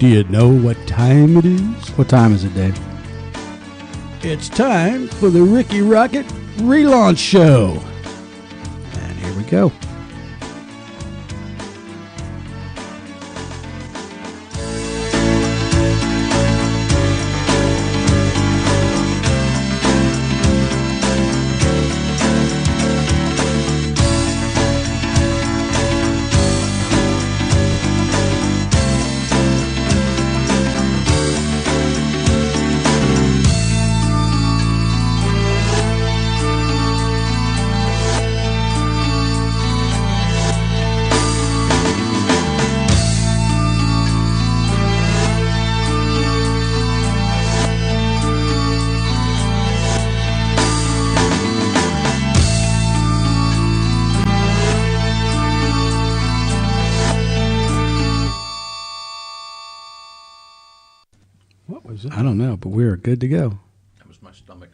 Do you know what time it is? What time is it, Dave? It's time for the Ricky Rockit relaunch show. And here we go. I don't know, but we're good to go. That was my stomach.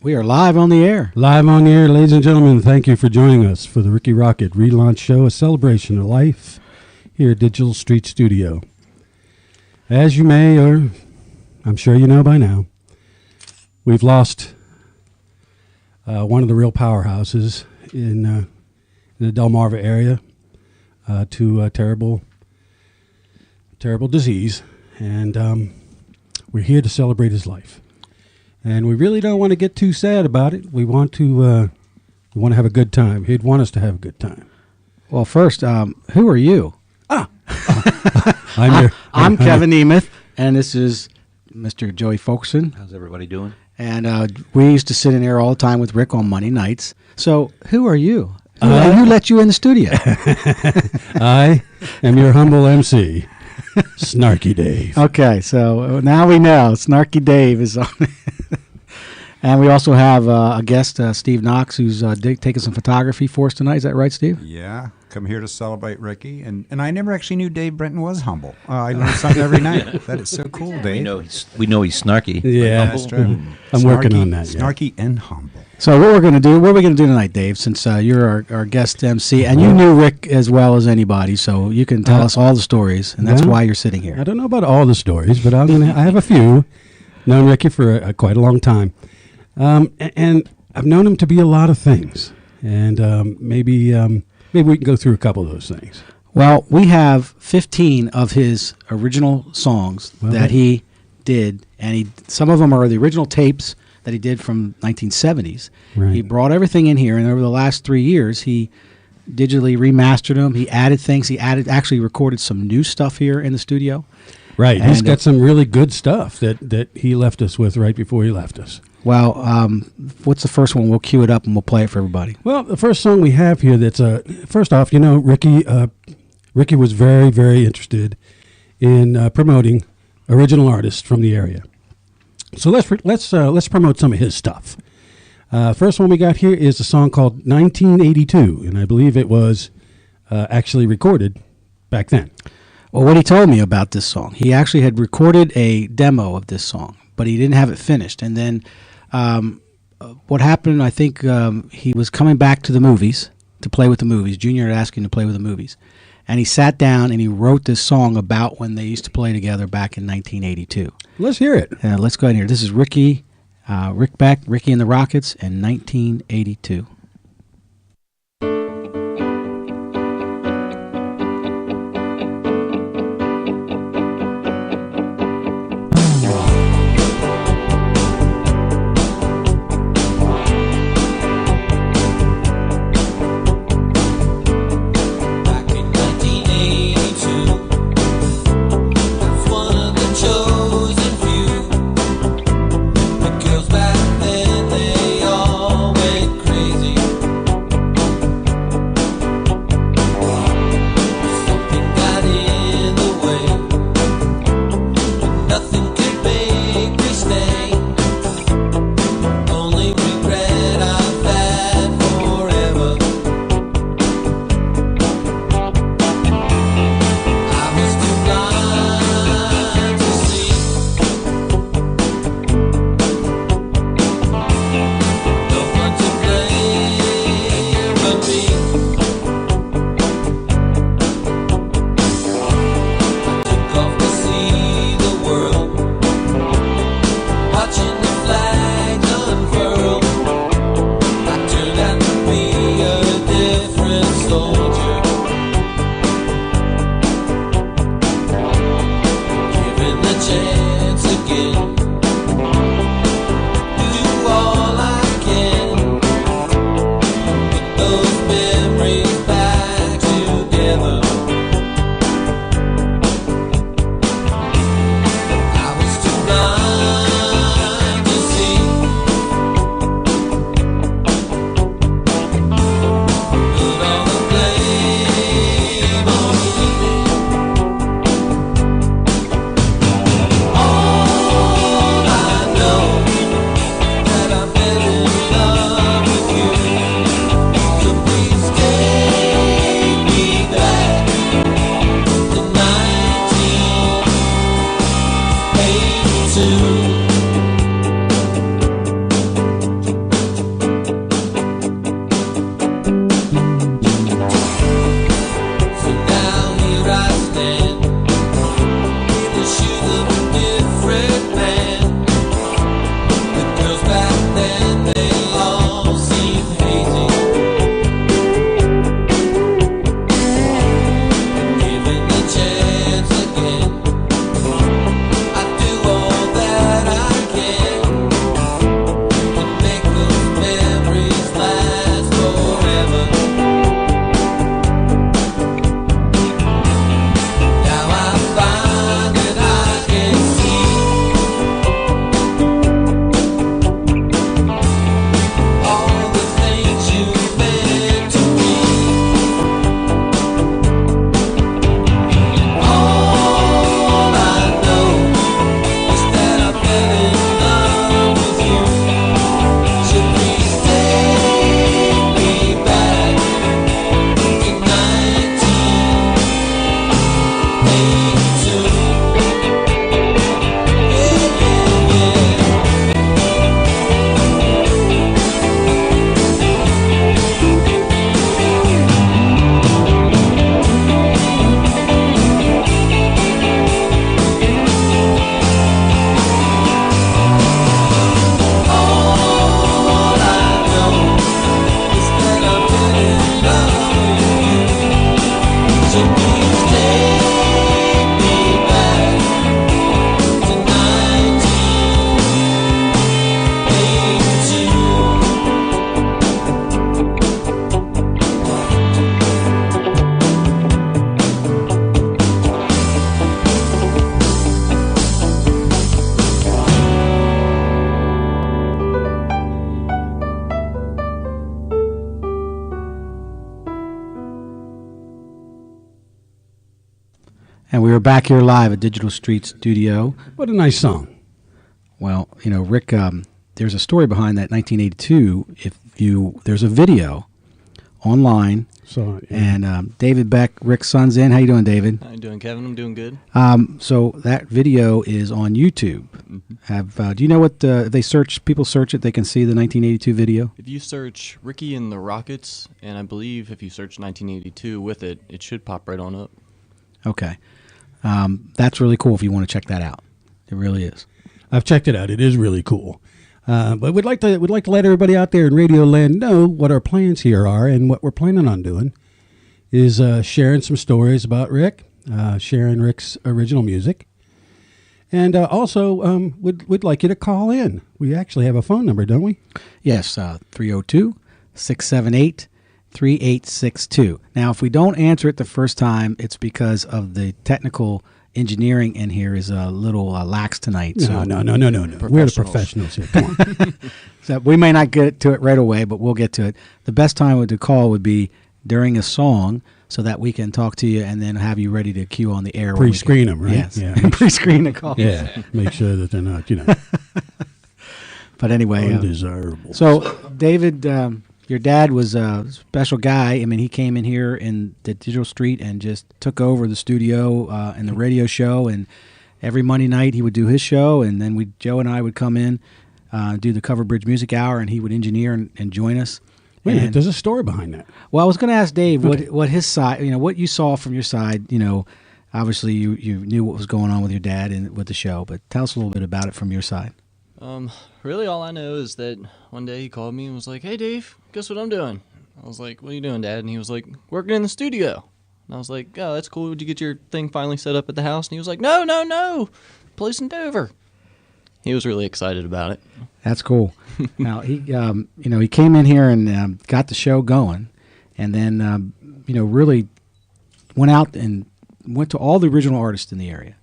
We are live on the air. Live on the air, ladies and gentlemen. Thank you for joining us for the Ricky Rockit relaunch show, a celebration of life here at Digital Street Studio. As you may, or I'm sure you know by now, we've lost one of the real powerhouses in the Delmarva area to a terrible disease, and we're here to celebrate his life. And we really don't want to get too sad about it. We want to have a good time. He'd want us to have a good time. Well, first, who are you? I'm Kevin Nemeth, and this is Mr. Joey Folkeson. How's everybody doing? And we used to sit in here all the time with Rick on Monday nights. So who are you? Who let you in the studio? I am your humble MC, Snarky Dave. Okay, so now we know Snarky Dave is on. And we also have a guest, Steve Knox, who's taking some photography for us tonight. Is that right, Steve? Yeah, come here to celebrate Ricky. And I never actually knew Dave Brenton was humble. I learn something every night. That is so cool, Dave. We know he's snarky. Yeah, that's true. I'm working on that. Snarky and humble. So what are we going to do tonight, Dave, since you're our guest MC, and you knew Rick as well as anybody, so you can tell us all the stories, and that's why you're sitting here. I don't know about all the stories, but I have a few. Known Ricky for quite a long time. And I've known him to be a lot of things, and maybe we can go through a couple of those things. Well, we have 15 of his original songs that he did, and some of them are the original tapes that he did from 1970s. Right. He brought everything in here, and over the last 3 years, he digitally remastered them. He added things. He actually recorded some new stuff here in the studio. Right. And he's got some really good stuff that he left us with right before he left us. Well, what's the first one? We'll cue it up and we'll play it for everybody. Well, the first song we have here that's first off, Ricky was very, very interested in promoting original artists from the area. So let's promote some of his stuff. First one we got here is a song called 1982, and I believe it was actually recorded back then. Well, what he told me about this song, he actually had recorded a demo of this song, but he didn't have it finished. And then what happened, I think he was coming back to the movies, to play with the movies. Junior had asked him to play with the movies. And he sat down and he wrote this song about when they used to play together back in 1982. Let's hear it. Let's go ahead and hear it. This is Ricky and the Rockits in 1982. Crazy. And we were back here live at Digital Street Studio. What a nice song. Well, Rick, there's a story behind that 1982. There's a video online, So, and David Beck, Rick's son's in. How you doing, David? How you doing, Kevin? I'm doing good. So that video is on YouTube. Do you know what if people search it, they can see the 1982 video? If you search Ricky and the Rockets, and I believe if you search 1982 with it, it should pop right on up. Okay. That's really cool if you want to check that out. It really is. I've checked it out. It is really cool. But we'd like to let everybody out there in Radio Land know what our plans here are, and what we're planning on doing is sharing some stories about Rick, sharing Rick's original music, and also we'd like you to call in. We actually have a phone number, don't we? Yes, 302-678-3862. Now, if we don't answer it the first time, it's because of the technical engineering in here is a little lax tonight. No. We're the professionals here. Come on. So we may not get to it right away, but we'll get to it. The best time to call would be during a song, so that we can talk to you and then have you ready to cue on the air. Pre-screen them, right? Yes. Yeah. Pre-screen the call. Yeah. Make sure that they're not, But anyway, undesirable. so David, your dad was a special guy. I mean, he came in here in the Digital Street and just took over the studio and the radio show. And every Monday night he would do his show, and then Joe and I would come in, do the Cover Bridge Music Hour, and he would engineer and join us. Wait a minute, there's a story behind that. Well, I was going to ask Dave what his side, what you saw from your side. Obviously you knew what was going on with your dad and with the show, but tell us a little bit about it from your side. Really, all I know is that one day he called me and was like, "Hey, Dave, guess what I'm doing?" I was like, "What are you doing, Dad?" And he was like, "Working in the studio." And I was like, "Oh, that's cool. Did you get your thing finally set up at the house?" And he was like, No, place in Dover." He was really excited about it. That's cool. Now he came in here and got the show going, and then really went out and went to all the original artists in the area,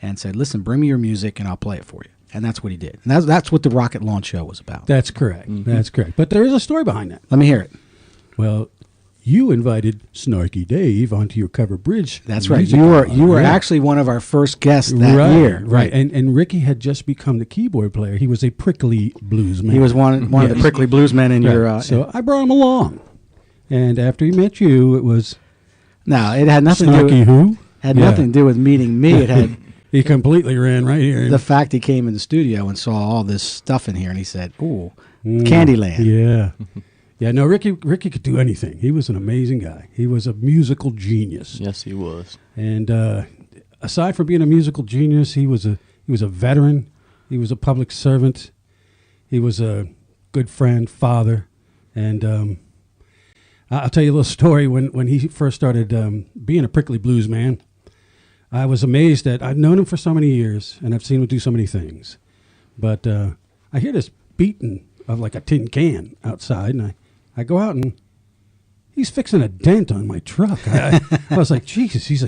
and said, "Listen, bring me your music, and I'll play it for you." And that's what he did. And that's what the Rockit launch show was about. That's correct. That's correct. But there is a story behind that. Let me hear it. Well, you invited Snarky Dave onto your Cover Bridge. That's right. music You were hour. actually one of our first guests that year. Right. And Ricky had just become the keyboard player. He was a prickly blues man. He was one of the prickly bluesmen in your. So I brought him along. And after he met you, it was No, it had nothing to Snarky do. who? Had nothing to do with meeting me. It had He completely ran right here. the fact he came in the studio and saw all this stuff in here, and he said, "Ooh, Candyland." Yeah. Yeah, no, Ricky could do anything. He was an amazing guy. He was a musical genius. Yes, he was. And aside from being a musical genius, he was a veteran. He was a public servant. He was a good friend, father. And I'll tell you a little story. When he first started being a prickly blues man, I was amazed that I'd known him for so many years, and I've seen him do so many things. But I hear this beating of like a tin can outside, and I go out, and he's fixing a dent on my truck. I was like, Jesus, he's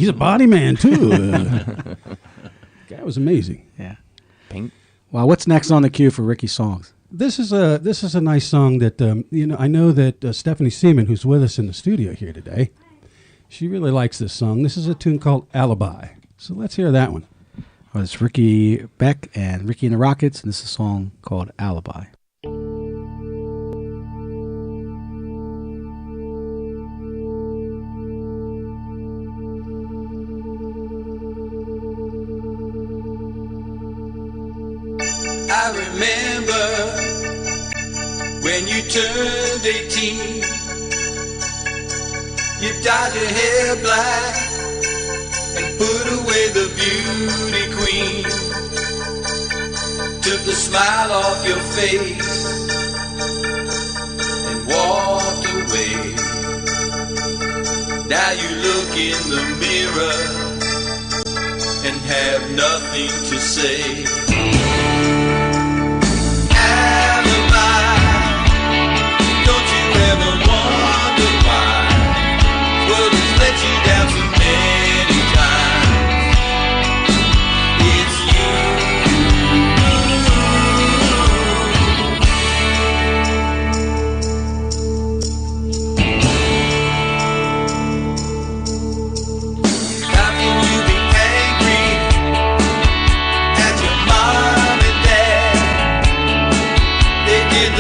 a body man too. That was amazing. Yeah. Paint. Well, what's next on the queue for Ricky's songs? This is a nice song that I know that Stephanie Seaman, who's with us in the studio here today, she really likes this song. This is a tune called Alibi. So let's hear that one. Well, it's Ricky Beck and Ricky and the Rockets, and this is a song called Alibi. I remember when you turned 18. You dyed your hair black and put away the beauty queen. Took the smile off your face and walked away. Now you look in the mirror and have nothing to say. Alibi, don't you ever wonder why world has let you down so many times? It's you.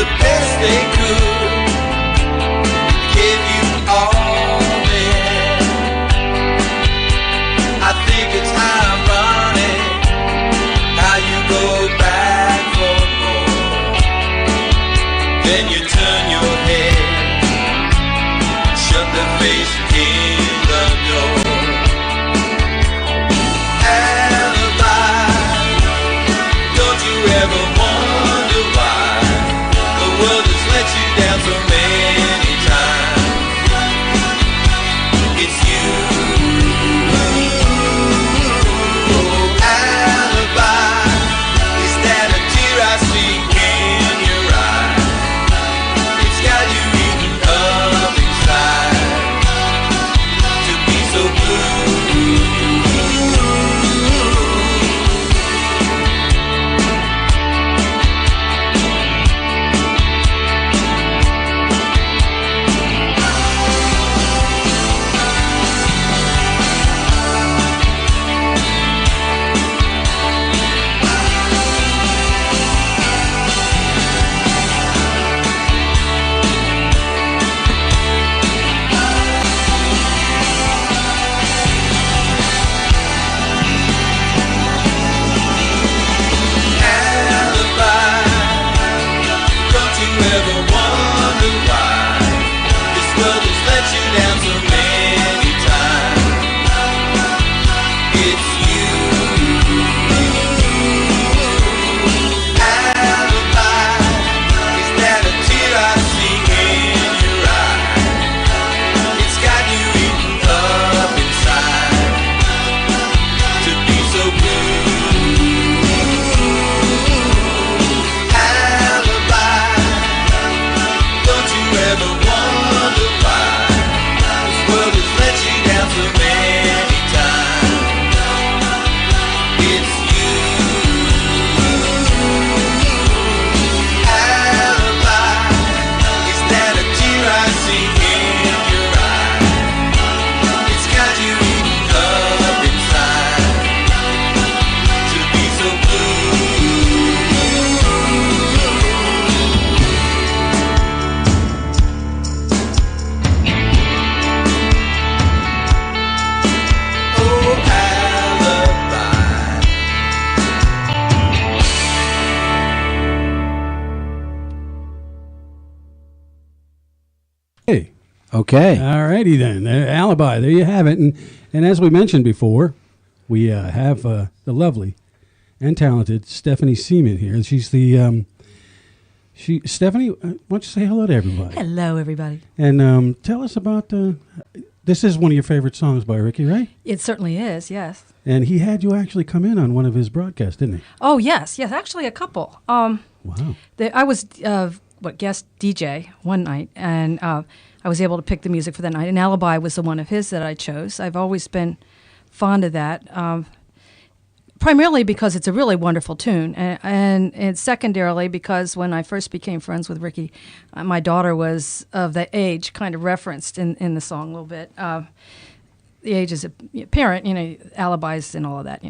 the best they could. Gave you all there. I think it's ironic how you go back for more. Then you turn your head, shut the face in the door. Alibi, don't you ever wonder why the world has let you down so many times? It's you. Oh, alibi, is that a tear I see in your eye? It's got you eaten up inside to be so blue. Don't you ever wonder why this world has let you down so many times? It's you. Alibi, is that a tear I see in your eye? It's got you eaten up inside to be so blue. Alibi, don't you ever wonder why this world has let you down so many times? It's you. Alibi, is that a tear I see in your eye? It's got you eaten up inside to be so blue. Oh, alibi. Hey, Okay. all righty then. Alibi, there you have it. And as we mentioned before, we have the lovely and talented Stephanie Seaman here. She's the Stephanie, why don't you say hello to everybody? Hello, everybody. And tell us about this is one of your favorite songs by Ricky, right? It certainly is, yes. And he had you actually come in on one of his broadcasts, didn't he? Oh, yes, actually a couple. Wow. I was guest DJ one night, and I was able to pick the music for that night. And Alibi was the one of his that I chose. I've always been fond of that, primarily because it's a really wonderful tune, and secondarily because when I first became friends with Ricky, my daughter was of the age kind of referenced in the song a little bit. The age as a parent, alibis and all of that,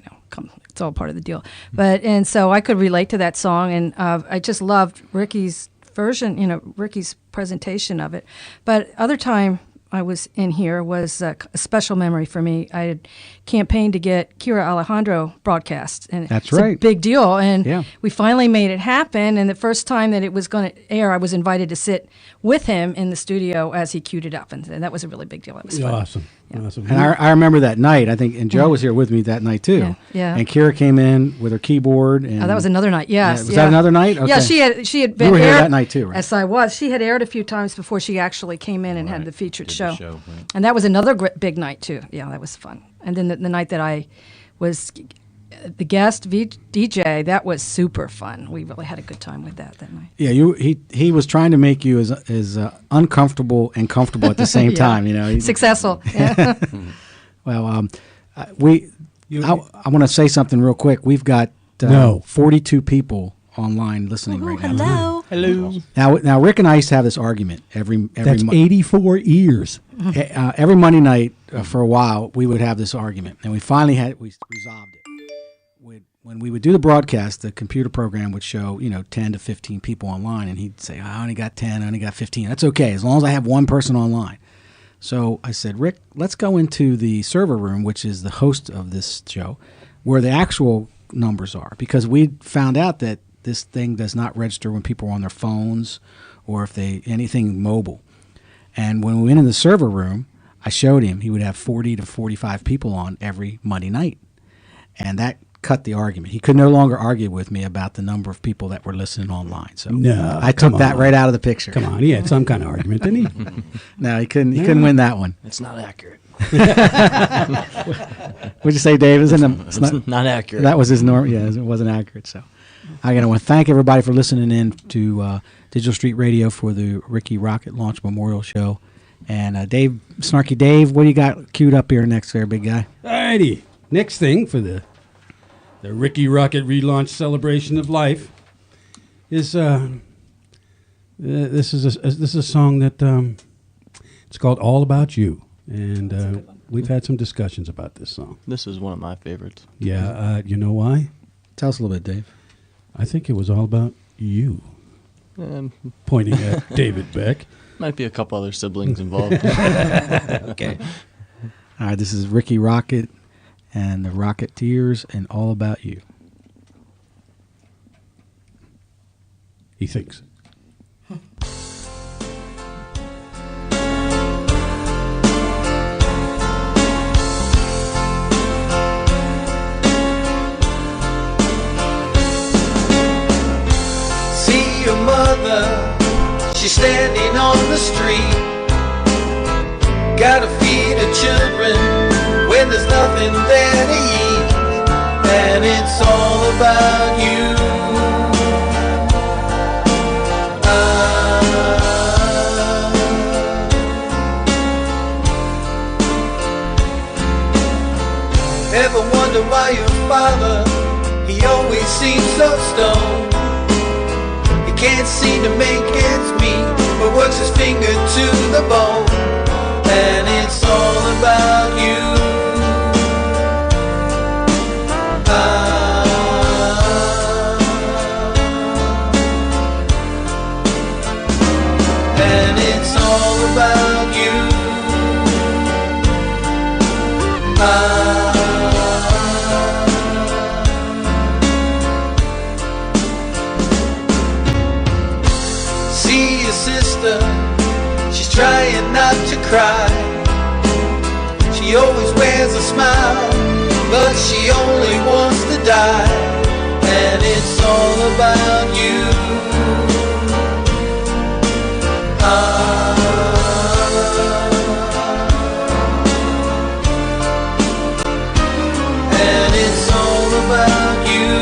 it's all part of the deal. And so I could relate to that song, and I just loved Ricky's version, Ricky's presentation of it. But other time I was in here was a special memory for me. I had campaigned to get Kira Alejandro broadcast, and That's it's right. a big deal. And Yeah. we finally made it happen. And the first time that it was going to air, I was invited to sit with him in the studio as he queued it up, and that was a really big deal. It was fun. Awesome. Yeah. Awesome. And I remember that night, I think, and Joe was here with me that night too. Yeah, yeah. And Kira came in with her keyboard. And Oh, that was another night. Yes. Was that another night? Yeah, Okay. she had been You were here aired- that night too, right? Yes, I was. She had aired a few times before she actually came in and had Right. the featured Did show. the show, right. And that was another big night too. Yeah, that was fun. And then the night that I was the guest DJ, that was super fun. We really had a good time with that night. Yeah, he was trying to make you as uncomfortable and comfortable at the same Yeah. time. Successful. Yeah. Well, I want to say something real quick. We've got No. 42 people online listening Ooh, right now. hello. Now, Rick and I used to have this argument every That's month. 84 years. Every Monday night for a while, we would have this argument, and we finally resolved it. when we would do the broadcast, the computer program would show, 10 to 15 people online, and he'd say, I only got 10, I only got 15. That's okay, as long as I have one person online. So I said, Rick, let's go into the server room, which is the host of this show, where the actual numbers are, because we found out that this thing does not register when people are on their phones or if they anything mobile. And when we went in the server room, I showed him he would have 40 to 45 people on every Monday night. And that cut the argument. He could no longer argue with me about the number of people that were listening online. So No, I took that right out of the picture. Come on, he had some kind of argument, didn't he? No, he couldn't win that one. It's not accurate. What'd you say, Dave? It's Not accurate. That was his norm. Yeah, it wasn't accurate. So I want to thank everybody for listening in to Digital Street Radio for the Ricky Rockit Launch Memorial Show. And Dave, Snarky Dave, what do you got queued up here next there, big guy? Alrighty. Next thing for the Ricky Rockit relaunch celebration of life is this is a song that it's called All About You, and we've had some discussions about this song. This is one of my favorites. Yeah, you know why? Tell us a little bit, Dave. I think it was all about you. Pointing at David Beck. Might be a couple other siblings involved. Okay. All right, this is Ricky Rockit and the Rocketeers and All About You. He thinks. See your mother, she's standing on the street. Gotta feed her children when there's nothing there to eat. And it's all about you. Ever wonder why your father, he always seems so stoned? He can't seem to make ends meet, but works his finger to the bone. And it's all about you. And it's all about you. See your sister, she's trying not to cry. She always wears a smile, but she only wants to die. And it's all about you. And it's all about you.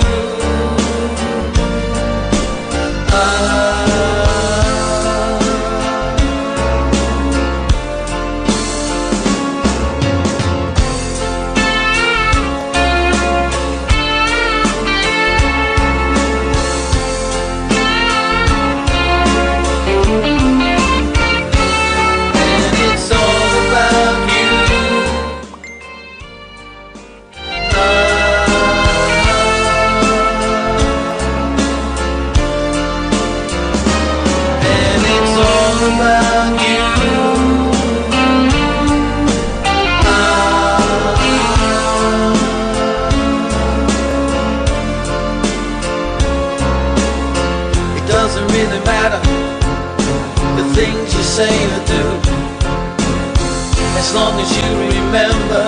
As long as you remember,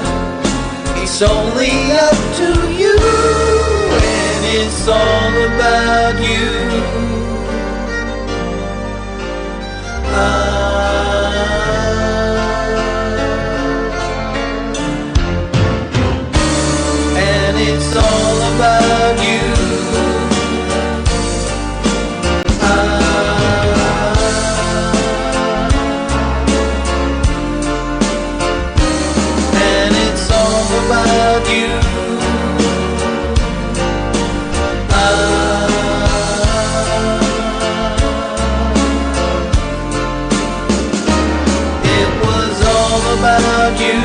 it's only up to you, and it's all about you. And it's all about you. About you. It was all about you.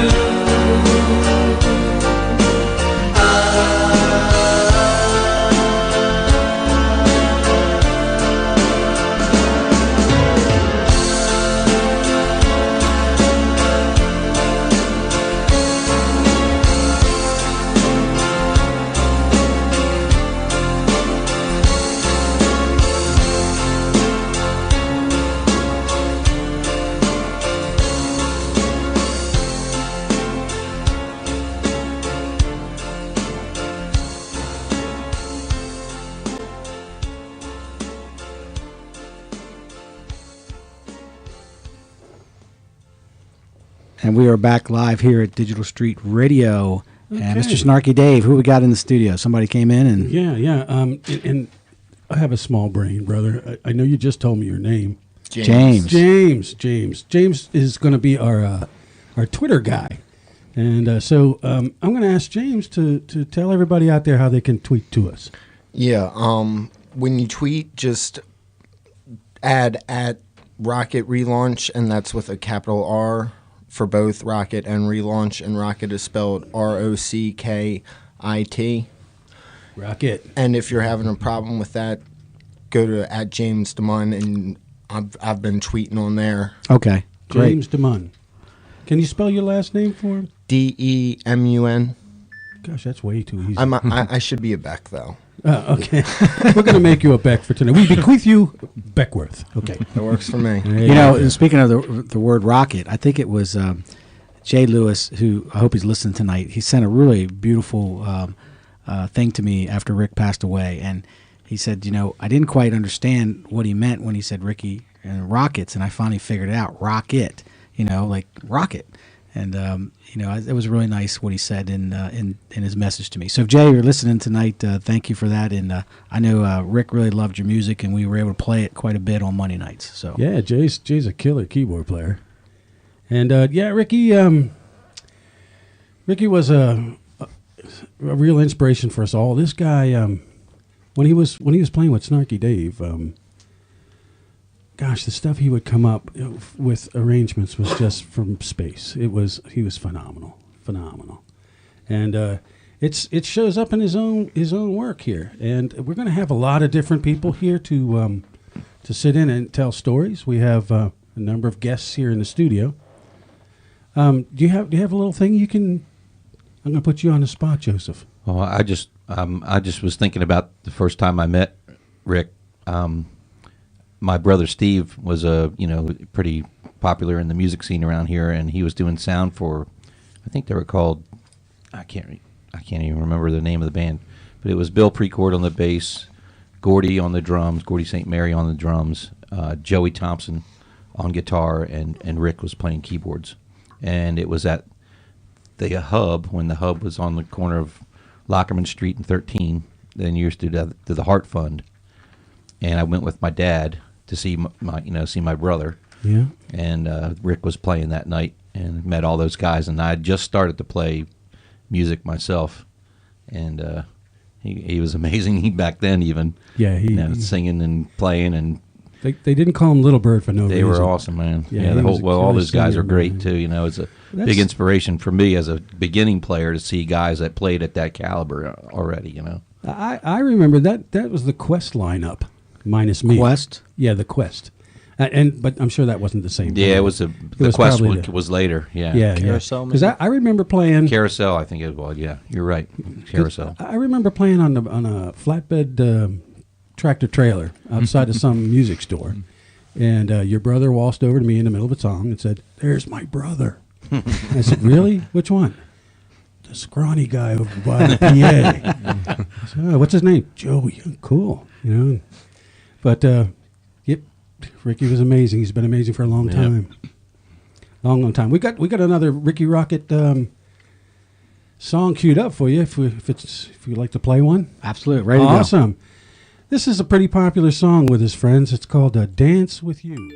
And we are back live here at Digital Street Radio. And Okay. Mr. Snarky Dave, who we got in the studio? Somebody came in and Yeah. And I have a small brain, brother. I know you just told me your name. James. James is going to be our Twitter guy. And so I'm going to ask James to tell everybody out there how they can tweet to us. Yeah. When you tweet, just add at Rockit Relaunch, and that's with a capital R for both Rockit and Relaunch. And Rockit is spelled Rockit. Rockit. And if you're having a problem with that, go to at James DeMunn, and I've been tweeting on there. Okay, great. James DeMunn. Can you spell your last name for him? DEMUN. Gosh, that's way too easy. I should be a Beck, though. Okay. We're going to make you a Beck for tonight. We bequeath you Beckworth. Okay. That works for me. There You know, go. and speaking of the word rocket, I think it was Jay Lewis, who I hope he's listening tonight. He sent a really beautiful thing to me after Rick passed away, and he said, I didn't quite understand what he meant when he said Ricky and Rockets, and I finally figured it out. Rocket, like rocket. And it was really nice what he said in his message to me. So if Jay, you're listening tonight, thank you for that. And I know Rick really loved your music, and we were able to play it quite a bit on Monday nights. So Yeah, Jay's a killer keyboard player. And Ricky was a real inspiration for us all. This guy, when he was playing with Snarky Dave, gosh, the stuff he would come up with arrangements was just from space. He was phenomenal, and it shows up in his own work here. And we're going to have a lot of different people here to sit in and tell stories. We have a number of guests here in the studio. Do you have a little thing you can? I'm going to put you on the spot, Joseph. Well, I just was thinking about the first time I met Rick. My brother Steve was pretty popular in the music scene around here, and he was doing sound for, I think they were called, I can't even remember the name of the band, but it was Bill Precourt on the bass, Gordy on the drums, Gordy St. Mary on the drums, Joey Thompson on guitar, and Rick was playing keyboards. And it was at the Hub, when the Hub was on the corner of Lockerman Street and 13, then years to the Heart Fund. And I went with my dad to see my brother. Yeah. And Rick was playing that night, and met all those guys. And I had just started to play music myself, and he was amazing back then. Even singing and playing, and they didn't call him Little Bird for no reason. they were awesome, man. Yeah, Yeah, he was a all killer those guys singer, are great man. too. It's a That's- big inspiration for me as a beginning player to see guys that played at that caliber already. I remember that was the Quest lineup, minus me. Quest? Yeah, the Quest. But I'm sure that wasn't the same. Yeah, band. it was the was Quest probably one was later. Yeah, Yeah, Carousel, Because maybe? I remember playing. Carousel, I think it was. Yeah, you're right. Carousel. I remember playing on a flatbed tractor trailer outside of some music store, and your brother waltzed over to me in the middle of a song and said, "There's my brother." I said, "Really? Which one?" "The scrawny guy over by the PA." I said, "Oh, what's his name?" "Joey." "Cool." But yep, Ricky was amazing. He's been amazing for a long time. Long time. We got another Ricky Rockit song queued up for you if you'd like to play one. absolutely ready to go. Awesome. This is a pretty popular song with his friends. It's called "Dance with You,"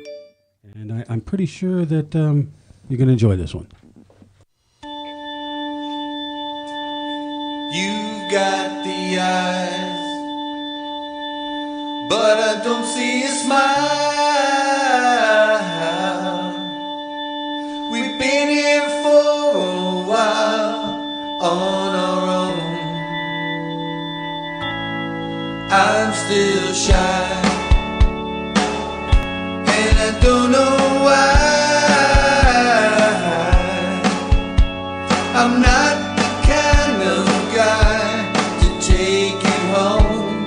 and I'm pretty sure that you're going to enjoy this one. You've got the eyes, but I don't see a smile. We've been here for a while on our own. I'm still shy, and I don't know why. I'm not the kind of guy to take you home.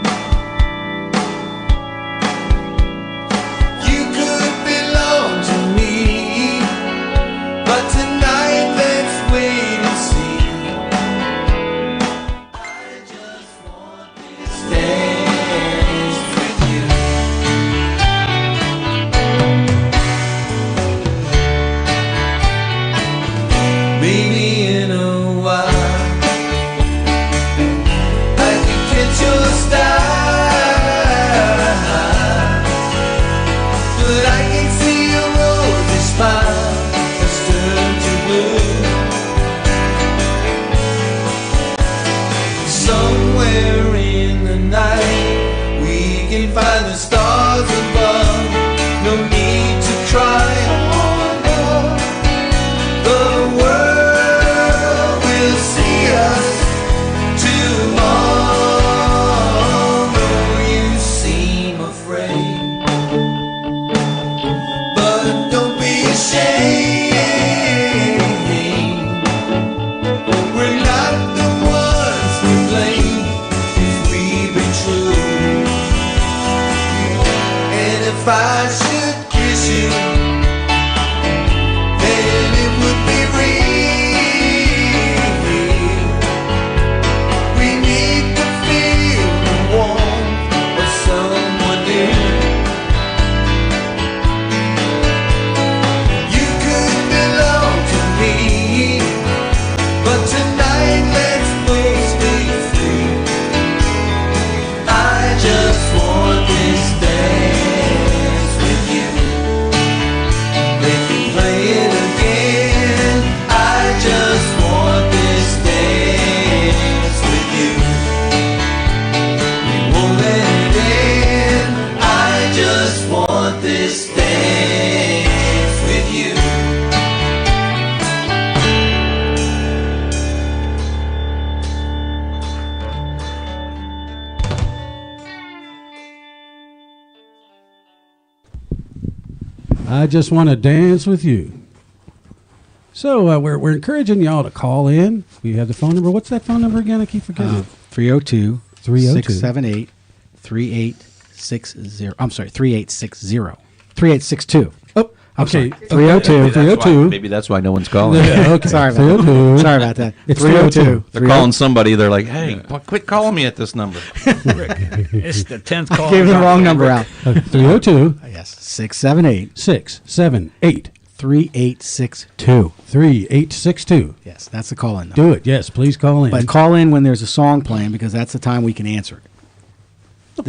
You could belong to me, but tonight let's wait and see. I just want this dance with you. I should kiss you, then it would be real. We need to feel the warmth of someone new. You could belong to me, but tonight let's both be free. I just want this dance with you. They can play it again. I just want this dance with you. We won't let it end. I just want this dance with you. I just want to dance with you. So we're encouraging y'all to call in. We have the phone number. What's that phone number again? I keep forgetting. 302 302. 678 3860. I'm sorry, 3860. 3862. Oh, I'm okay. sorry. 302. 302. Maybe that's why no one's calling. Yeah, okay. Sorry about that. 302. Sorry about that. It's 302. They're calling somebody. They're like, "Hey, quit calling me at this number." It's the 10th call. Gave the wrong number out. 302 Yes, 678 678 3862. 3862. Yes, that's the call in number. Do it. Yes, please call in. But call in when there's a song playing because that's the time we can answer it.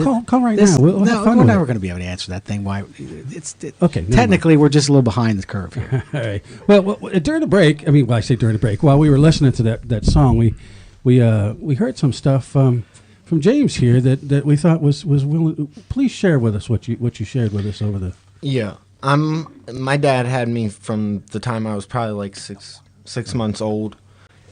Call right This- now. We'll have no, fun we're with never it. going to be able to answer that thing. Why? Okay, never Technically, we're just a little behind the curve here. All right. Well, during the break, I say during the break, while we were listening to that song, we heard some stuff from James here that we thought was willing. Please share with us what you shared with us over the. Yeah. My dad had me from the time I was probably like six months old.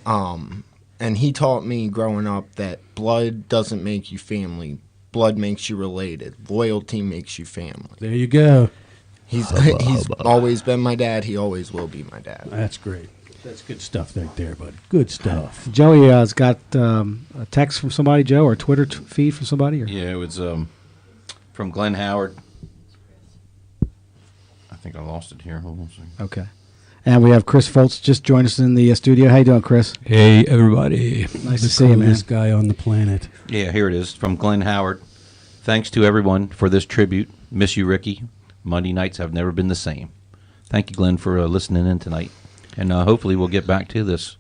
And he taught me growing up that blood doesn't make you family. Blood makes you related. Loyalty makes you family. There you go. He's always been my dad. He always will be my dad. That's great. That's good stuff right there, bud. Good stuff. Joey has got a text from somebody, Joe, or a Twitter feed from somebody? Or? Yeah, it was from Glenn Howard. I think I lost it here. Hold on a second. Okay. And we have Chris Foltz just joined us in the studio. How you doing, Chris? Hey, everybody. Nice to see you, man. Coolest guy on the planet. Yeah, here it is from Glenn Howard. Thanks to everyone for this tribute. Miss you, Ricky. Monday nights have never been the same. Thank you, Glenn, for listening in tonight. And hopefully we'll get back to this,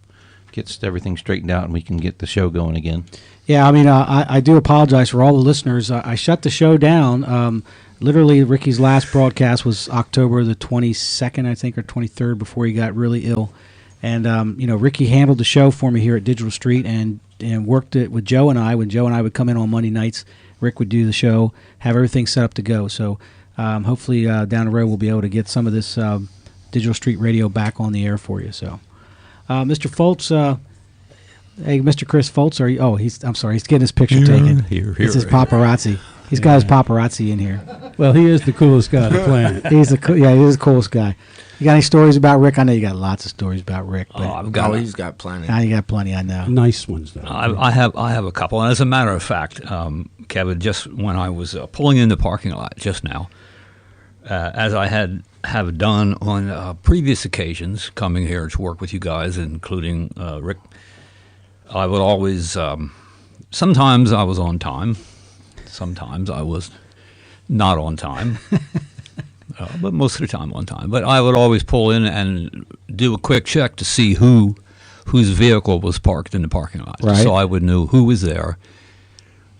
get everything straightened out, and we can get the show going again. Yeah, I mean, I do apologize for all the listeners. I shut the show down. Literally, Ricky's last broadcast was October the 22nd, I think, or 23rd, before he got really ill. And, Ricky handled the show for me here at Digital Street and worked it with Joe and I. When Joe and I would come in on Monday nights, Rick would do the show, have everything set up to go. So hopefully down the road we'll be able to get some of this Digital Street Radio back on the air for you. So, Mr. Foltz, hey, Mr. Chris Foltz, are you? Oh, I'm sorry, he's getting his picture taken. It's his paparazzi. He's got his paparazzi in here. Well, he is the coolest guy on the planet. He is the coolest guy. You got any stories about Rick? I know you got lots of stories about Rick. But He's got plenty. you got plenty. I know. Nice ones, though. I have a couple, and as a matter of fact, Kevin, just when I was pulling in the parking lot just now, as I have done on previous occasions, coming here to work with you guys, including Rick, I would always. Sometimes I was on time, sometimes I was not on time, but most of the time on time. But I would always pull in and do a quick check to see whose vehicle was parked in the parking lot, right. so I would know who was there.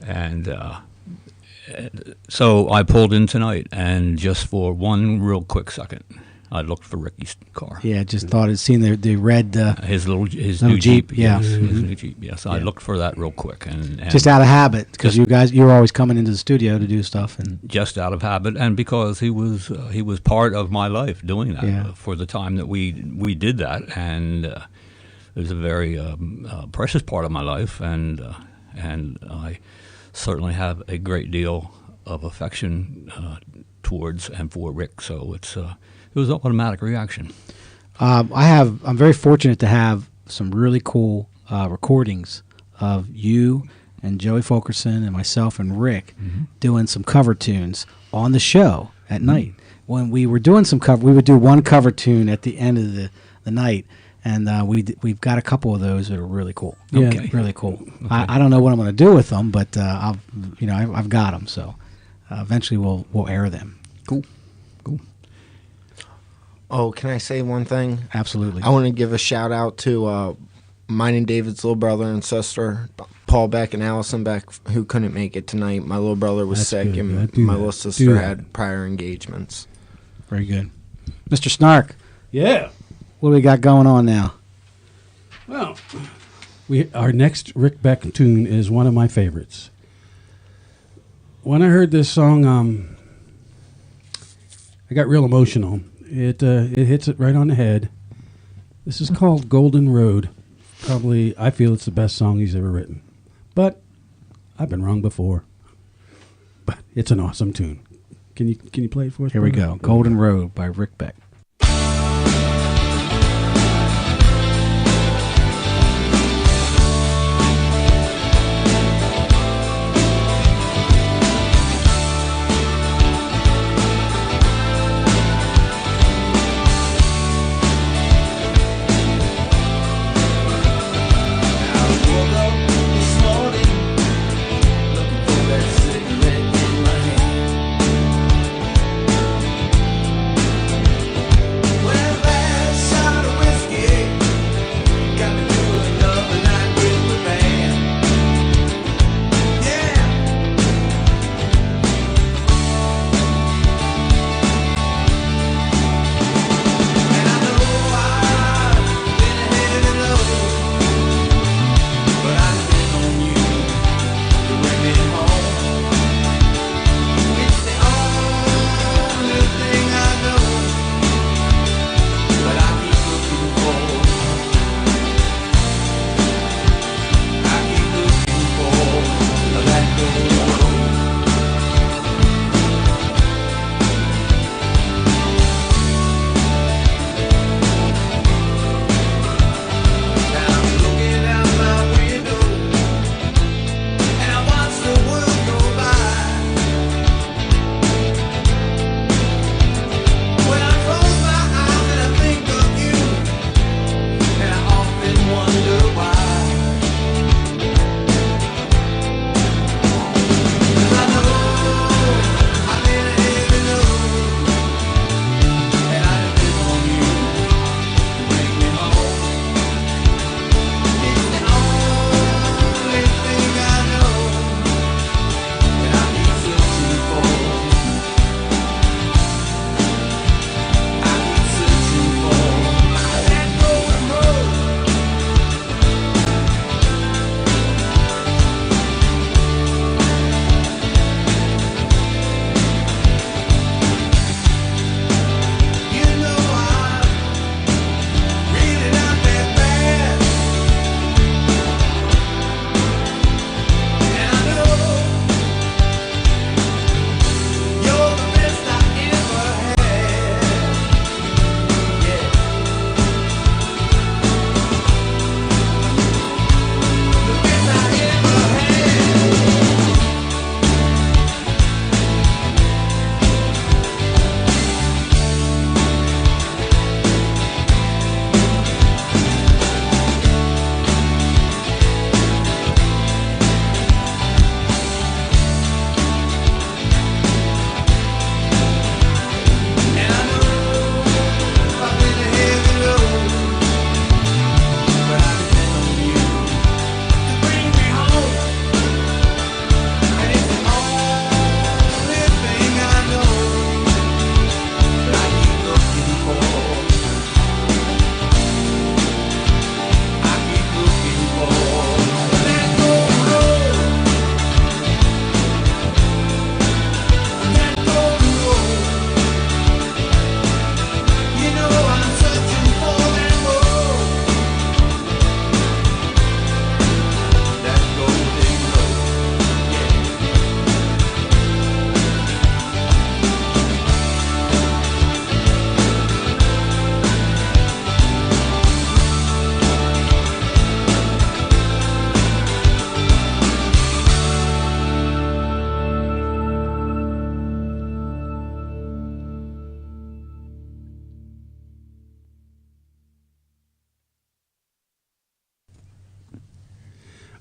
And so I pulled in tonight, and just for one real quick second, I looked for Ricky's car. Yeah, just thought I'd seen the red. His new Jeep, Jeep. yeah. Yes, his new Jeep. Yes, I looked for that real quick, and just out of habit, because you were always coming into the studio to do stuff, and just out of habit, and because he was part of my life doing that for the time that we did that, and it was a very precious part of my life, and I certainly have a great deal of affection towards and for Rick. So it was an automatic reaction. I'm very fortunate to have some really cool recordings of you and Joey Fulkerson and myself and Rick doing some cover tunes on the show at night. When we were doing some cover, we would do one cover tune at the end of the night, and we've got a couple of those that are really cool. Yeah. Okay, really cool. I don't know what I'm going to do with them, but I've got them. So eventually we'll air them. Cool. Oh, can I say one thing? Absolutely. I want to give a shout out to mine and David's little brother and sister, Paul Beck and Allison Beck, who couldn't make it tonight. My little brother was That's sick, good. and Do my that. little Do sister that. had prior engagements. Very good. Mr. Snark, Yeah. what do we got going on now? Well, our next Rick Beck tune is one of my favorites. When I heard this song, I got real emotional. It hits it right on the head. This is called Golden Road. Probably, I feel it's the best song he's ever written. But I've been wrong before. But it's an awesome tune. Can you play it for us? Here we brother? go. Golden Road by Rick Beck. Cigarette in my hand.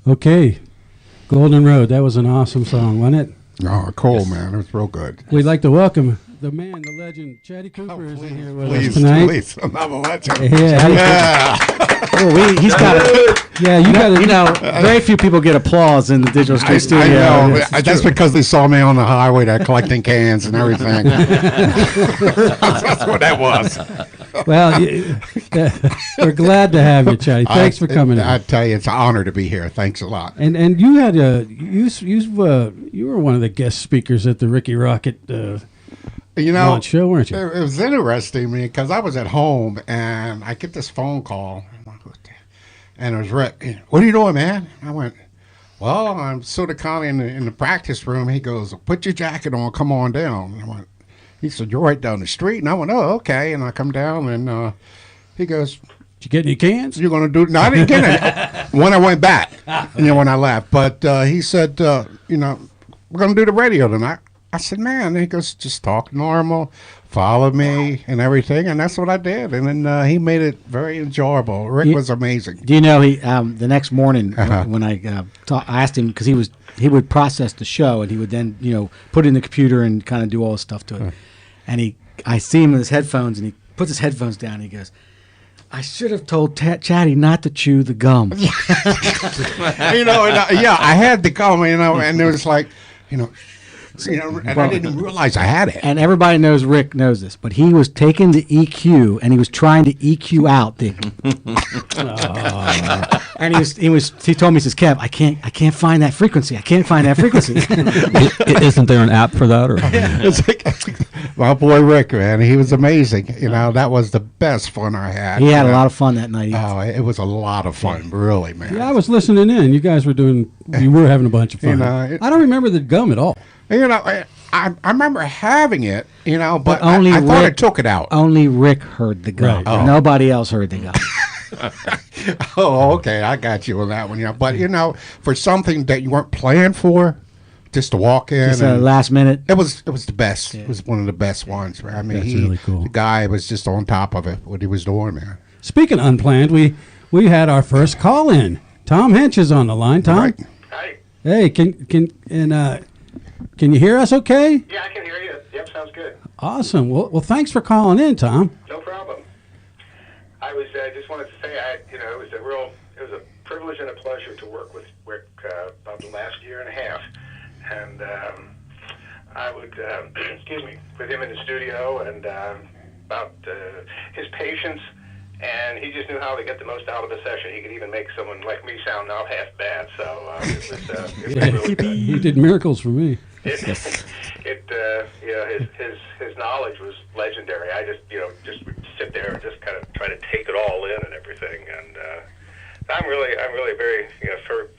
Okay, Golden Road. That was an awesome song, wasn't it? Oh, cool, man. It was real good. We'd like to welcome the man, the legend, Chatty Cooper is in here with us Please, tonight. please. Another legend. Yeah. Oh, he's got it. Yeah, you got You know, very few people get applause in the Digital Street I Studio. know. This is That's true. because they saw me on the highway there collecting cans and everything. That's what that was. Well, we're glad to have you, Chatty. Thanks for coming in. I tell you, it's an honor to be here. Thanks a lot. And you had you were one of the guest speakers at the Ricky Rockit launch show, weren't you? It was interesting because I was at home and I get this phone call, and it was Rick. What are you doing, man? I went, well, I'm sort of kind of in the practice room. He goes, put your jacket on, come on down. I went, he said, you're right down the street. And I went, oh, okay. And I come down and he goes, did you get any cans? You're going to do? No, I didn't get any. When I went back, when I left. But he said, we're going to do the radio tonight. I said, man. And he goes, just talk normal, follow me and everything. And that's what I did. And then he made it very enjoyable. Rick was amazing. Do you know he the next morning when I asked him, because he would process the show and he would then put it in the computer and kind of do all this stuff to it. And I see him with his headphones and he puts his headphones down and he goes, I should have told Chatty not to chew the gum. I had the gum, and it was like, and I didn't realize I had it. And everybody knows Rick knows this, but he was taking the EQ and he was trying to EQ out the. And he told me, he says, Kev, I can't find that frequency. I can't find that frequency. Isn't there an app for that? Or It's like, my boy Rick, man, he was amazing. That was the best fun I had. He had a lot of fun that night. Oh, it was a lot of fun, really, man. Yeah, I was listening in. You guys were having a bunch of fun. I don't remember the gum at all. I remember having it, but only I thought I Rick- took it out. Only Rick heard the gum. Right. Oh. Nobody else heard the gum. Oh, okay, I got you on that one. Yeah, but for something that you weren't planning for, just to walk in, Just and last minute. it was the best. It was one of the best ones. I mean, That's really cool. The guy was just on top of it. What he was doing, man. Speaking of unplanned, we had our first call in. Tom Hench is on the line. Tom, Right. Hi. hey, can you hear us? Okay. Yeah, I can hear you. Yep, sounds good. Awesome. Well, thanks for calling in, Tom. No problem. I was just wanted to say, it was a privilege and a pleasure to work with Rick about the last year and a half, and I would excuse me, with him in the studio and about his patience. And he just knew how to get the most out of the session. He could even make someone like me sound not half bad. So it was really good. He did miracles for me. His knowledge was legendary. I just would sit there and just kind of try to take it all in and everything. And I'm really very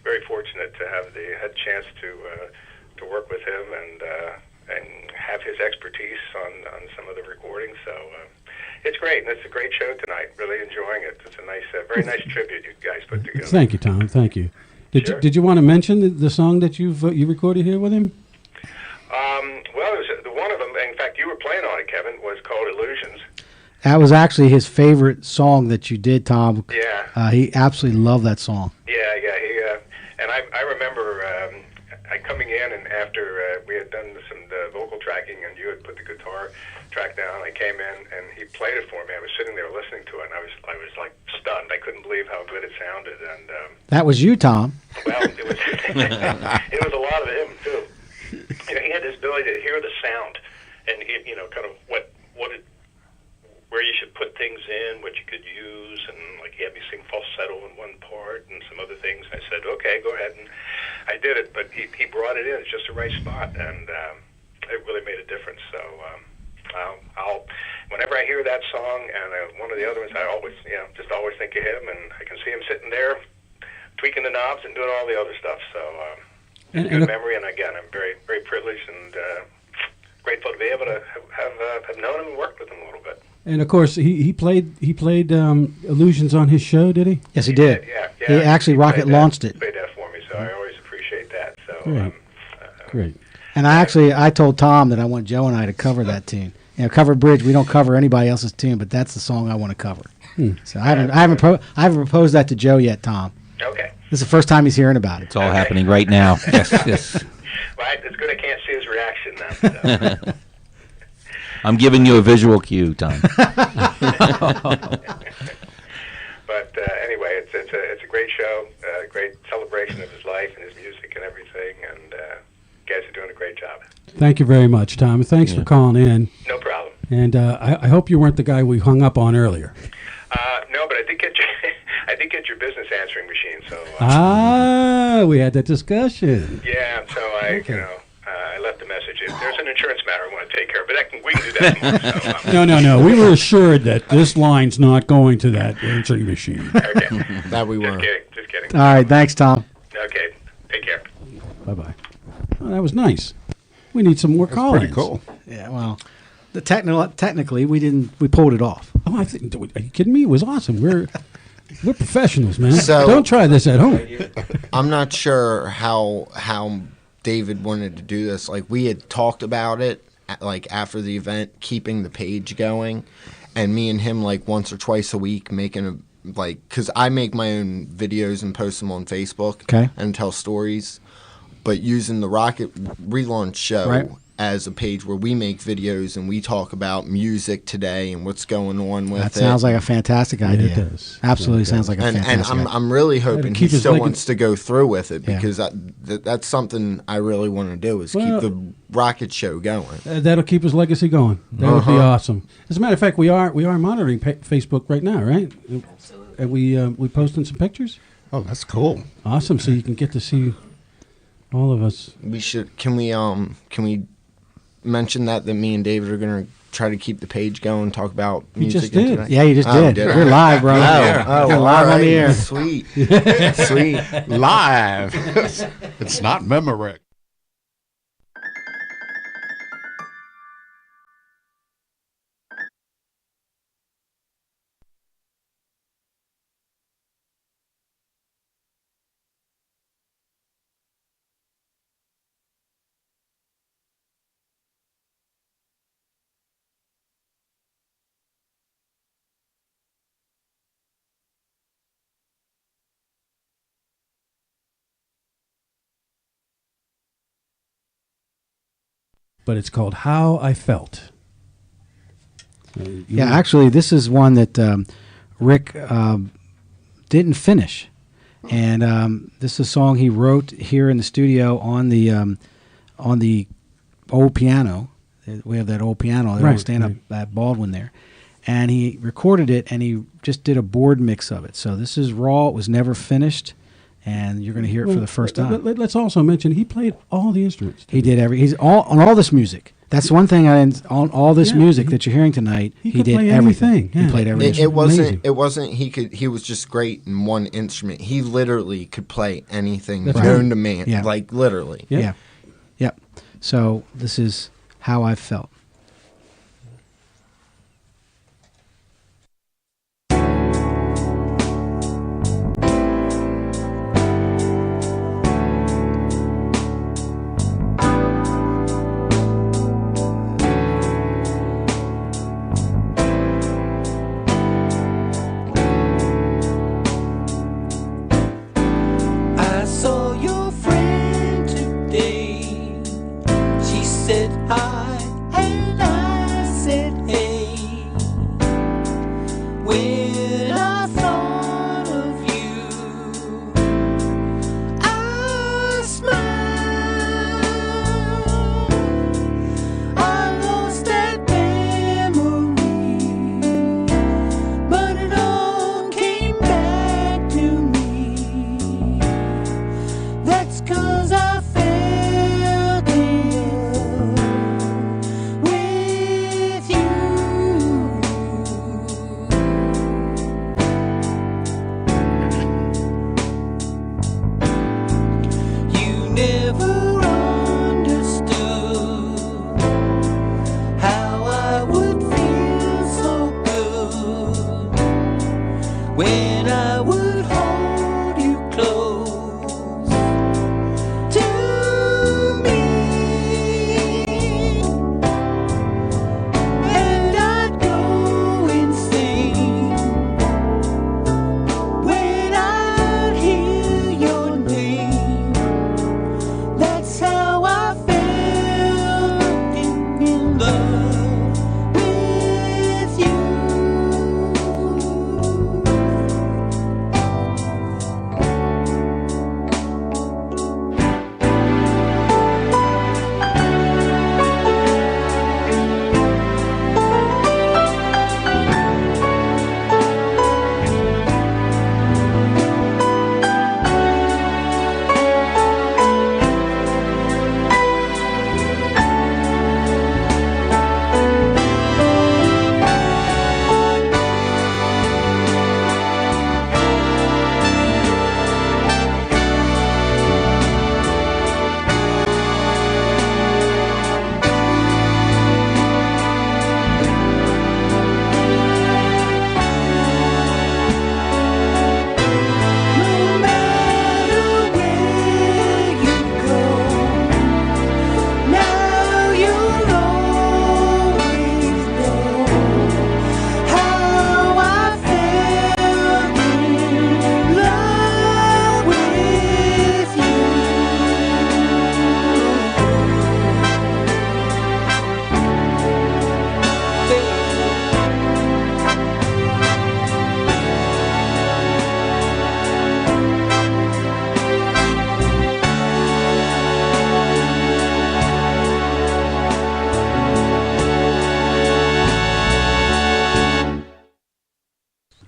very fortunate to have had a chance to work with him and have his expertise on some of the recordings. So. It's great, and it's a great show tonight. Really enjoying it. It's a nice, very nice tribute you guys put together. Thank you, Tom. Thank you. Sure. Did you want to mention the song that you recorded here with him? Well, it was one of them. In fact, you were playing on it, Kevin. Was called Illusions. That was actually his favorite song that you did, Tom. Yeah. He absolutely loved that song. Yeah. And I remember coming in, and after we had done some vocal tracking, and you had put the guitar track down, I came in and he played it for me. I was sitting there listening to it, and I was like stunned. I couldn't believe how good it sounded. And That was you, Tom. well, it was it was a lot of him too. He had this ability to hear the sound, and kind of where you should put things in, what you could use, and like he had me sing falsetto in one part and some other things. I said, okay, go ahead, and I did it. But he brought it in at just the right spot, and it really made a difference. So. I'll whenever I hear that song and one of the other ones, I always think of him, and I can see him sitting there tweaking the knobs and doing all the other stuff. So it's a good memory, and again, I'm very, very privileged and grateful to be able to have known him and worked with him a little bit. And of course, he played Illusions on his show, did he? Yes, he did. Yeah. He actually Rockit launched it. He played that for me, so I always appreciate that. So Great. Great. And I told Tom that I want Joe and I to cover that tune. Cover Bridge. We don't cover anybody else's tune, but that's the song I want to cover. So I haven't proposed that to Joe yet, Tom. Okay. This is the first time he's hearing about it. It's all happening right now. Yes, yes. Well, it's good I can't see his reaction now. So. I'm giving you a visual cue, Tom. But anyway, it's a great show, a great celebration of his life and his music and everything, and you guys are doing a great job. Thank you very much, Tom. Thanks for calling in. No problem. And I hope you weren't the guy we hung up on earlier. No, but I did get your business answering machine. So we had that discussion. Yeah, so I left a message. If there's an insurance matter I want to take care of, but we can do that tomorrow. So, No. We were assured that this line's not going to that answering machine. Okay. That we were. Just kidding. All right, thanks, Tom. Okay, take care. Bye-bye. Oh, that was nice. We need some more call-ins. Pretty cool. Yeah, well, technically we pulled it off. Oh, are you kidding me? It was awesome. We're professionals, man. So- Don't try this at home. I'm not sure how David wanted to do this. Like, we had talked about it, like, after the event, keeping the page going, and me and him, like, once or twice a week making because I make my own videos and post them on Facebook and tell stories, but using the Rockit relaunch show as a page where we make videos and we talk about music today and what's going on with it. That sounds like a fantastic idea. It does. Absolutely sounds like a fantastic And idea. I'm really hoping he keep his still leg- wants to go through with it Yeah. because that's something I really want to do is Well- keep the Rockit show going. That'll keep his legacy going. That would be awesome. As a matter of fact, we are monitoring Facebook right now, right? Absolutely. And we posting some pictures. Oh, that's cool. Awesome. So you can get to see all of us. We should. Can we mention that me and David are going to try to keep the page going, talk about You music? just did. tonight? Yeah, you just Oh, did. I? You're live, bro. Oh, You're live on the air. Sweet, sweet. Live. It's not memory. But it's called How I Felt. Yeah, actually, this is one that Rick didn't finish, and this is a song he wrote here in the studio on the old piano. We have that old piano, that Right, old stand-up at Baldwin there, and he recorded it, and he just did a board mix of it. So this is raw; it was never finished, and you're going to hear it for the first time. Let's also mention he played all the instruments. He did he's on all this music. That's one thing on all this music that you're hearing tonight. He He could did play everything. anything, yeah. He played everything. It Amazing. wasn't he was just great in one instrument. He literally could play anything That's known right. to man. Yeah. Like literally. Yeah. Yeah. Yep. So this is How I Felt. I saw your friend today. She said hi, hey.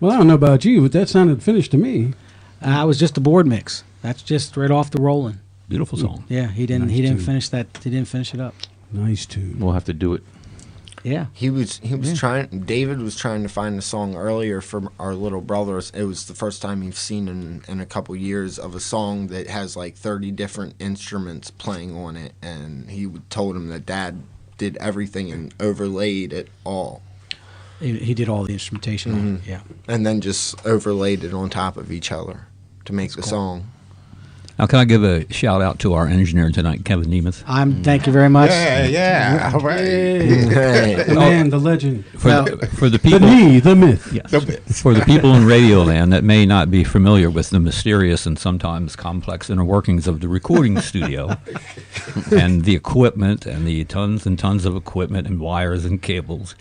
Well, I don't know about you, but that sounded finished to me. It was just a board mix. That's just right off the rolling. Beautiful song. Yeah, he didn't. Nice he didn't tune. finish that. He didn't finish it up. Nice tune. We'll have to do it. Yeah. He was trying. David was trying to find a song earlier for our little brothers. It was the first time he's seen in a couple years of a song that has like 30 different instruments playing on it, and he told him that Dad did everything and overlaid it all, He did all the instrumentation. on it, Yeah. and then just overlaid it on top of each other to make the song. Now, can I give a shout out to our engineer tonight, Kevin Nemeth? Thank you very much. Yeah. All right. The man, the legend. For the The people, me, the myth. yes, for the people in Radioland that may not be familiar with the mysterious and sometimes complex inner workings of the recording studio and the equipment and the tons and tons of equipment and wires and cables,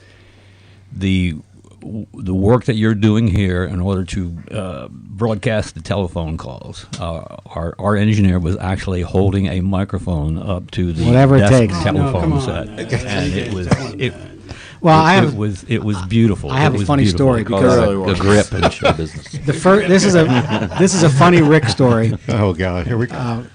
the work that you're doing here in order to broadcast the telephone calls, our engineer was actually holding a microphone up to the Whatever it desk takes. No, telephone come on. set, and it was Well, it was beautiful. I have It a was funny beautiful. story Call because that the grip in show business. this is a funny Rick story. Oh God, here we go.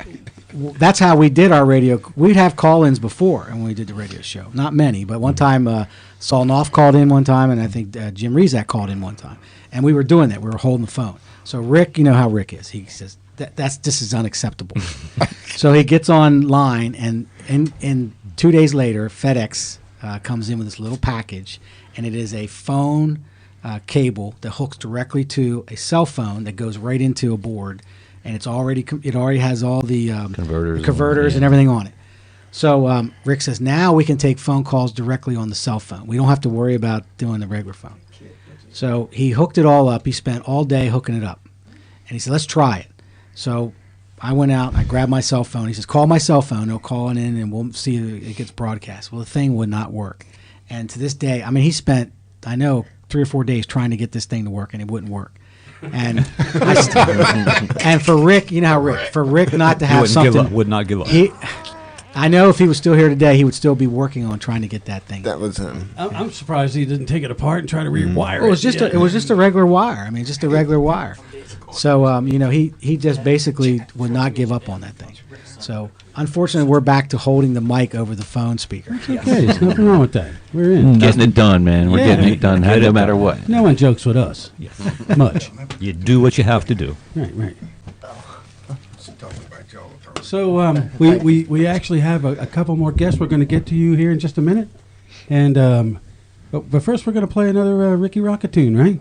That's how we did our radio. We'd have call-ins before, and we did the radio show. Not many, but one time Saul Knopf called in one time, and I think Jim Rezac called in one time. And we were doing that. We were holding the phone. So Rick, you know how Rick is. He says, this is unacceptable. So he gets online, and 2 days later, FedEx comes in with this little package, and it is a phone cable that hooks directly to a cell phone that goes right into a board, and it already has all the converters and everything on it. So Rick says, now we can take phone calls directly on the cell phone. We don't have to worry about doing the regular phone. So he hooked it all up. He spent all day hooking it up. And he said, let's try it. So I went out, I grabbed my cell phone. He says, call my cell phone. He'll call it in, and we'll see if it gets broadcast. Well, the thing would not work. And to this day, I mean, he spent, I know, 3 or 4 days trying to get this thing to work, and it wouldn't work. And and for Rick, you know how for Rick not to He have wouldn't something, give up, would not give up. I know if he was still here today, he would still be working on trying to get that thing. That was him. I'm surprised he didn't take it apart and try to rewire It was just Yeah. it was just a regular wire. I mean, just a regular wire. So he just basically would not give up on that thing. So unfortunately, we're back to holding the mic over the phone speaker. Okay, there's nothing wrong with that. We're in. Getting it done, man. We're Yeah. getting it done, no matter what. No one jokes with us. Much. You do what you have to do. Right. So we actually have a couple more guests. We're going to get to you here in just a minute, and but first we're going to play another Ricky Rockit tune, right?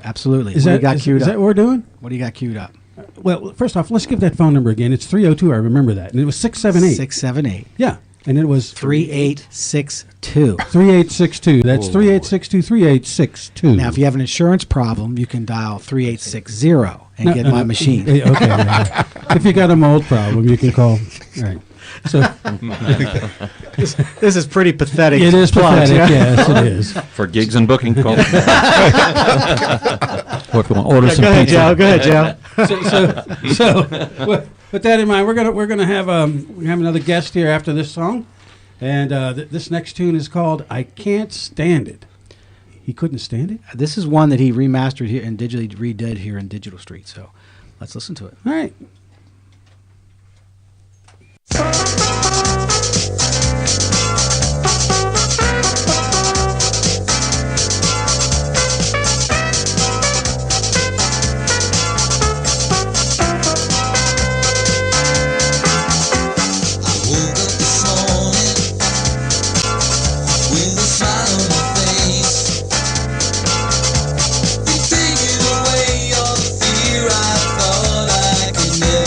Absolutely. Is What do that you got is- queued is up? that what we're doing? What do you got queued up? Well, first off, let's give that phone number again. It's 302. I remember that, and it was 678. 678 Yeah, and it was 3862. 3862. That's 3862 3862. Now, if you have an insurance problem, you can dial 3860 and No, get no, my no. machine. Okay. Yeah. If you got a mold problem, you can call. Right. So This is pretty pathetic. it is plugs, pathetic. yeah? Yes, it is. For gigs and booking calls. Or if you want to order some Go ahead, pizza. Joe. Go ahead, Joe. So with that in mind, we're gonna have another guest here after this song, and this next tune is called "I Can't Stand It." He couldn't stand it. This is one that he remastered here and digitally redid here in Digital Street. So let's listen to it. All right. Away all the fear I thought I could never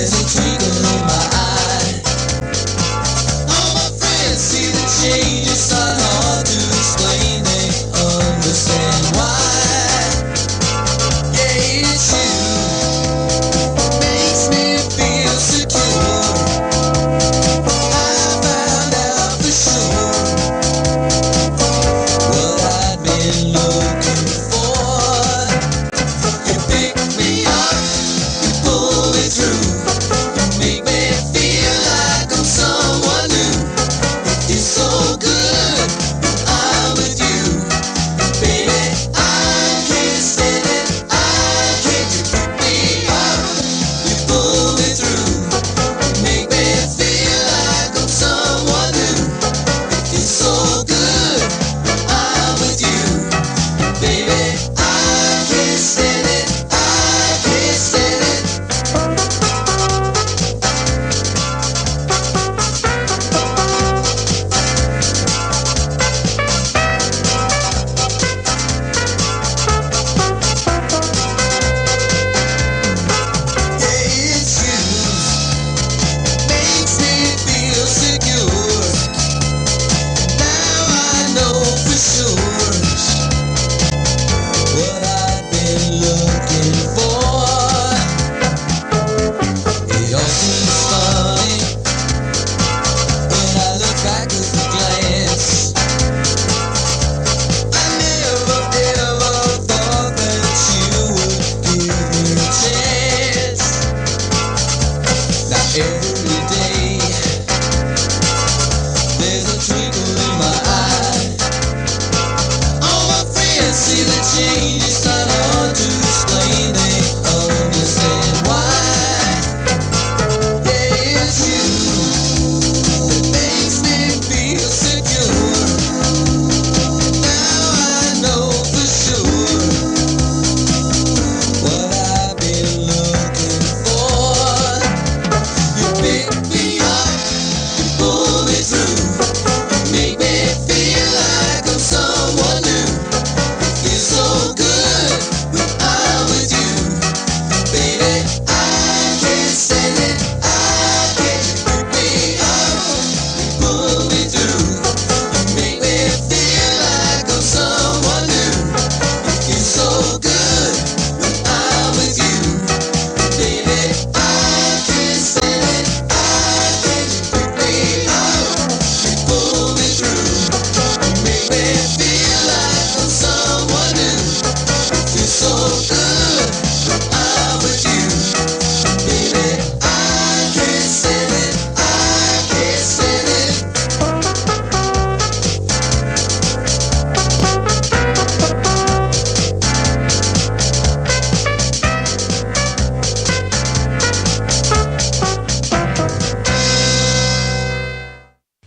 There's a twinkle in my eye. All my friends see the change. It's not hard to explain. They understand why. Yeah, it's you. Makes me feel secure. I found out for sure what I've been looking for. You pick me up, you pull me through, you make me feel like I'm someone new. It feels so good when I'm with you, baby. I can't stand it, I can't. You pick me up, you pull me through, you make me feel like I'm someone new. It feels so good when I'm with you, baby. I can't stand it, I can't stand it. Yeah, it's you. Makes me feel secure. Now I know for sure what I've been looking for. It all seems funny when I look back with a glance. I never ever thought that you would give me a chance. Now every day there's a twinkle in my eye. All my friends see the change. It's not hard to explain. They understand why. Yeah, it's you that makes me feel secure. Now I know for sure what I've been looking for. You pick me up, you pull me through, you make me feel like I'm someone new. It feels so good when I'm with you, baby. I can't stand it, I can't. You pick me up, you pull me through, you make me feel like I'm someone new. It feels so good when I'm with you, baby. I can't stand it, I can't. You pick me up, you pull me through, you make me feel like I'm someone new. It feels so good when I'm with you, baby. I can't stand it, I can't stand it.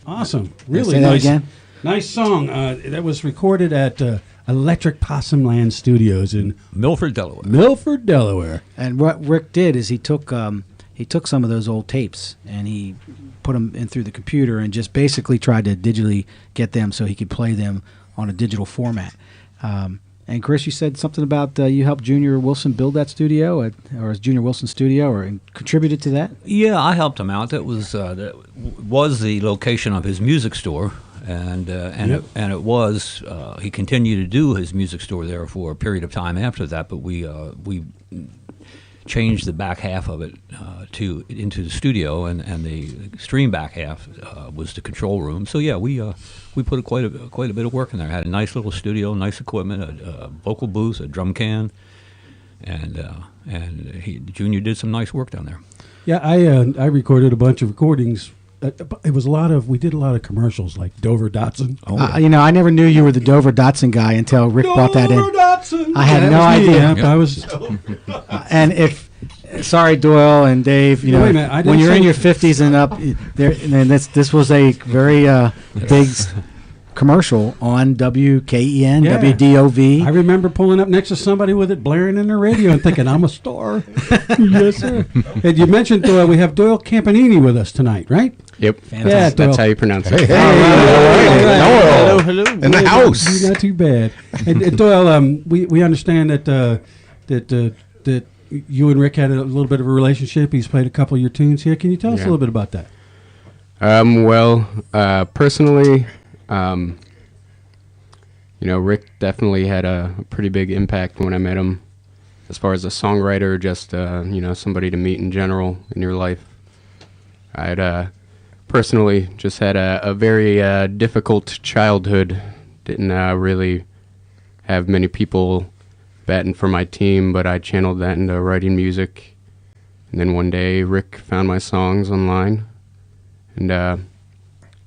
Awesome. Really Say that nice. again? Nice song. That was recorded at Electric Possum Land Studios in Milford, Delaware. Milford, Delaware. And what Rick did is he took some of those old tapes and he put them in through the computer and just basically tried to digitally get them so he could play them on a digital format. And Chris, you said something about you helped Junior Wilson build that studio, or Junior Wilson's studio, or contributed to that. Yeah, I helped him out. That was the location of his music store, and it was he continued to do his music store there for a period of time after that. But we changed the back half of it into the studio, and the extreme back half was the control room. So yeah, we put quite a bit of work in there. Had a nice little studio, nice equipment, a vocal booth, a drum can, and Junior did some nice work down there. Yeah, I recorded a bunch of recordings. We did a lot of commercials like Dover Datsun. I never knew you were the Dover Datsun guy until Rick brought that in. Dover Datsun. I had no idea. I was. And sorry, Doyle and Dave, Wait a minute, I didn't when you're in say- your 50s and up, this was a very big commercial on WKEN, Yeah. WDOV. I remember pulling up next to somebody with it blaring in the radio and thinking, I'm a star. Yes, sir. And you mentioned Doyle. We have Doyle Campanini with us tonight, right? Yep. Yeah, That's how you pronounce it. Hey, all right. Hello. In the house. Not too bad. And Doyle, we understand that you and Rick had a little bit of a relationship. He's played a couple of your tunes here. Can you tell us a little bit about that? Personally, Rick definitely had a pretty big impact when I met him. As far as a songwriter, just somebody to meet in general in your life. I'd personally just had a very difficult childhood. Didn't really have many people batting for my team, but I channeled that into writing music. And then one day, Rick found my songs online, and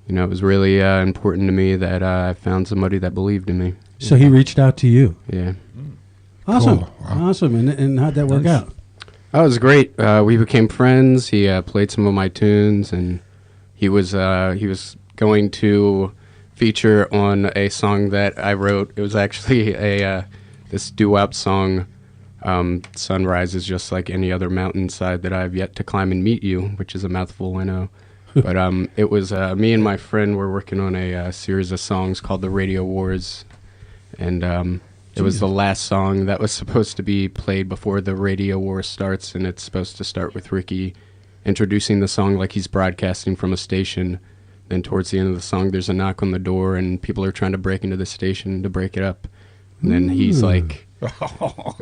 it was really important to me that I found somebody that believed in me. So he reached out to you. Yeah. Awesome. Cool. Wow. Awesome. And how'd that work out? Oh, it was great. We became friends. He played some of my tunes, and he was going to feature on a song that I wrote. It was actually this doo-wop song. Sunrise is just like any other mountainside that I've yet to climb and meet you, which is a mouthful, I know. But it was me and my friend were working on a series of songs called the Radio Wars, and it was the last song that was supposed to be played before the Radio War starts, and it's supposed to start with Ricky introducing the song like he's broadcasting from a station. Then towards the end of the song, there's a knock on the door, and people are trying to break into the station to break it up. And then he's like,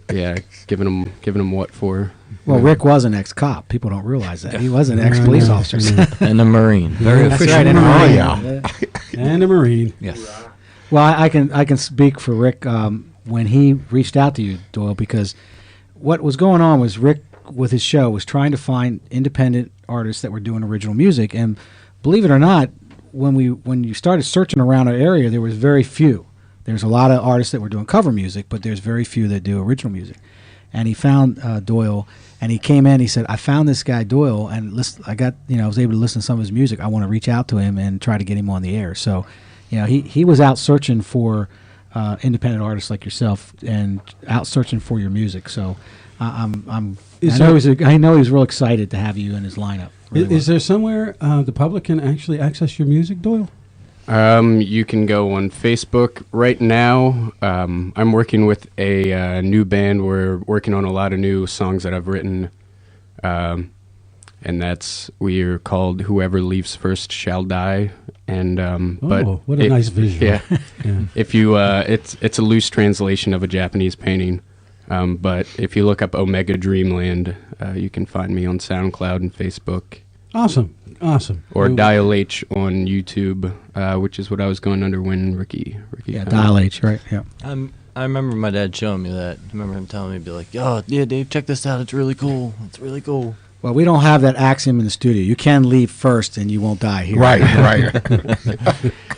giving him what for. Well, Rick was an ex-cop. People don't realize that. He was an ex-police officer. And a Marine. Very That's efficient. right, and a Marine. Marine. And a Marine. Yes. Well, I can speak for Rick when he reached out to you, Doyle, because what was going on was Rick, with his show, was trying to find independent artists that were doing original music. And believe it or not, when you started searching around our area, there was very few. There's a lot of artists that were doing cover music, but there's very few that do original music. And he found Doyle, and he came in. He said, "I found this guy Doyle, and I was able to listen to some of his music. I want to reach out to him and try to get him on the air." So, he was out searching for independent artists like yourself, and out searching for your music. So, I know he was real excited to have you in his lineup. Really Is there somewhere the public can actually access your music, Doyle? You can go on Facebook right now. I'm working with a new band. We're working on a lot of new songs that I've written, and we're called "Whoever Leaves First Shall Die." And what a nice visual! Yeah, if you, it's a loose translation of a Japanese painting. But if you look up Omega Dreamland, you can find me on SoundCloud and Facebook. Awesome. Or Dial H on YouTube, which is what I was going under when Ricky. Yeah, Dial H, right? Yeah. I remember my dad showing me that. I remember him telling me, be like, "Oh, yeah, Dave, check this out. It's really cool. It's really cool." Well, we don't have that axiom in the studio. You can leave first, and you won't die here. Right.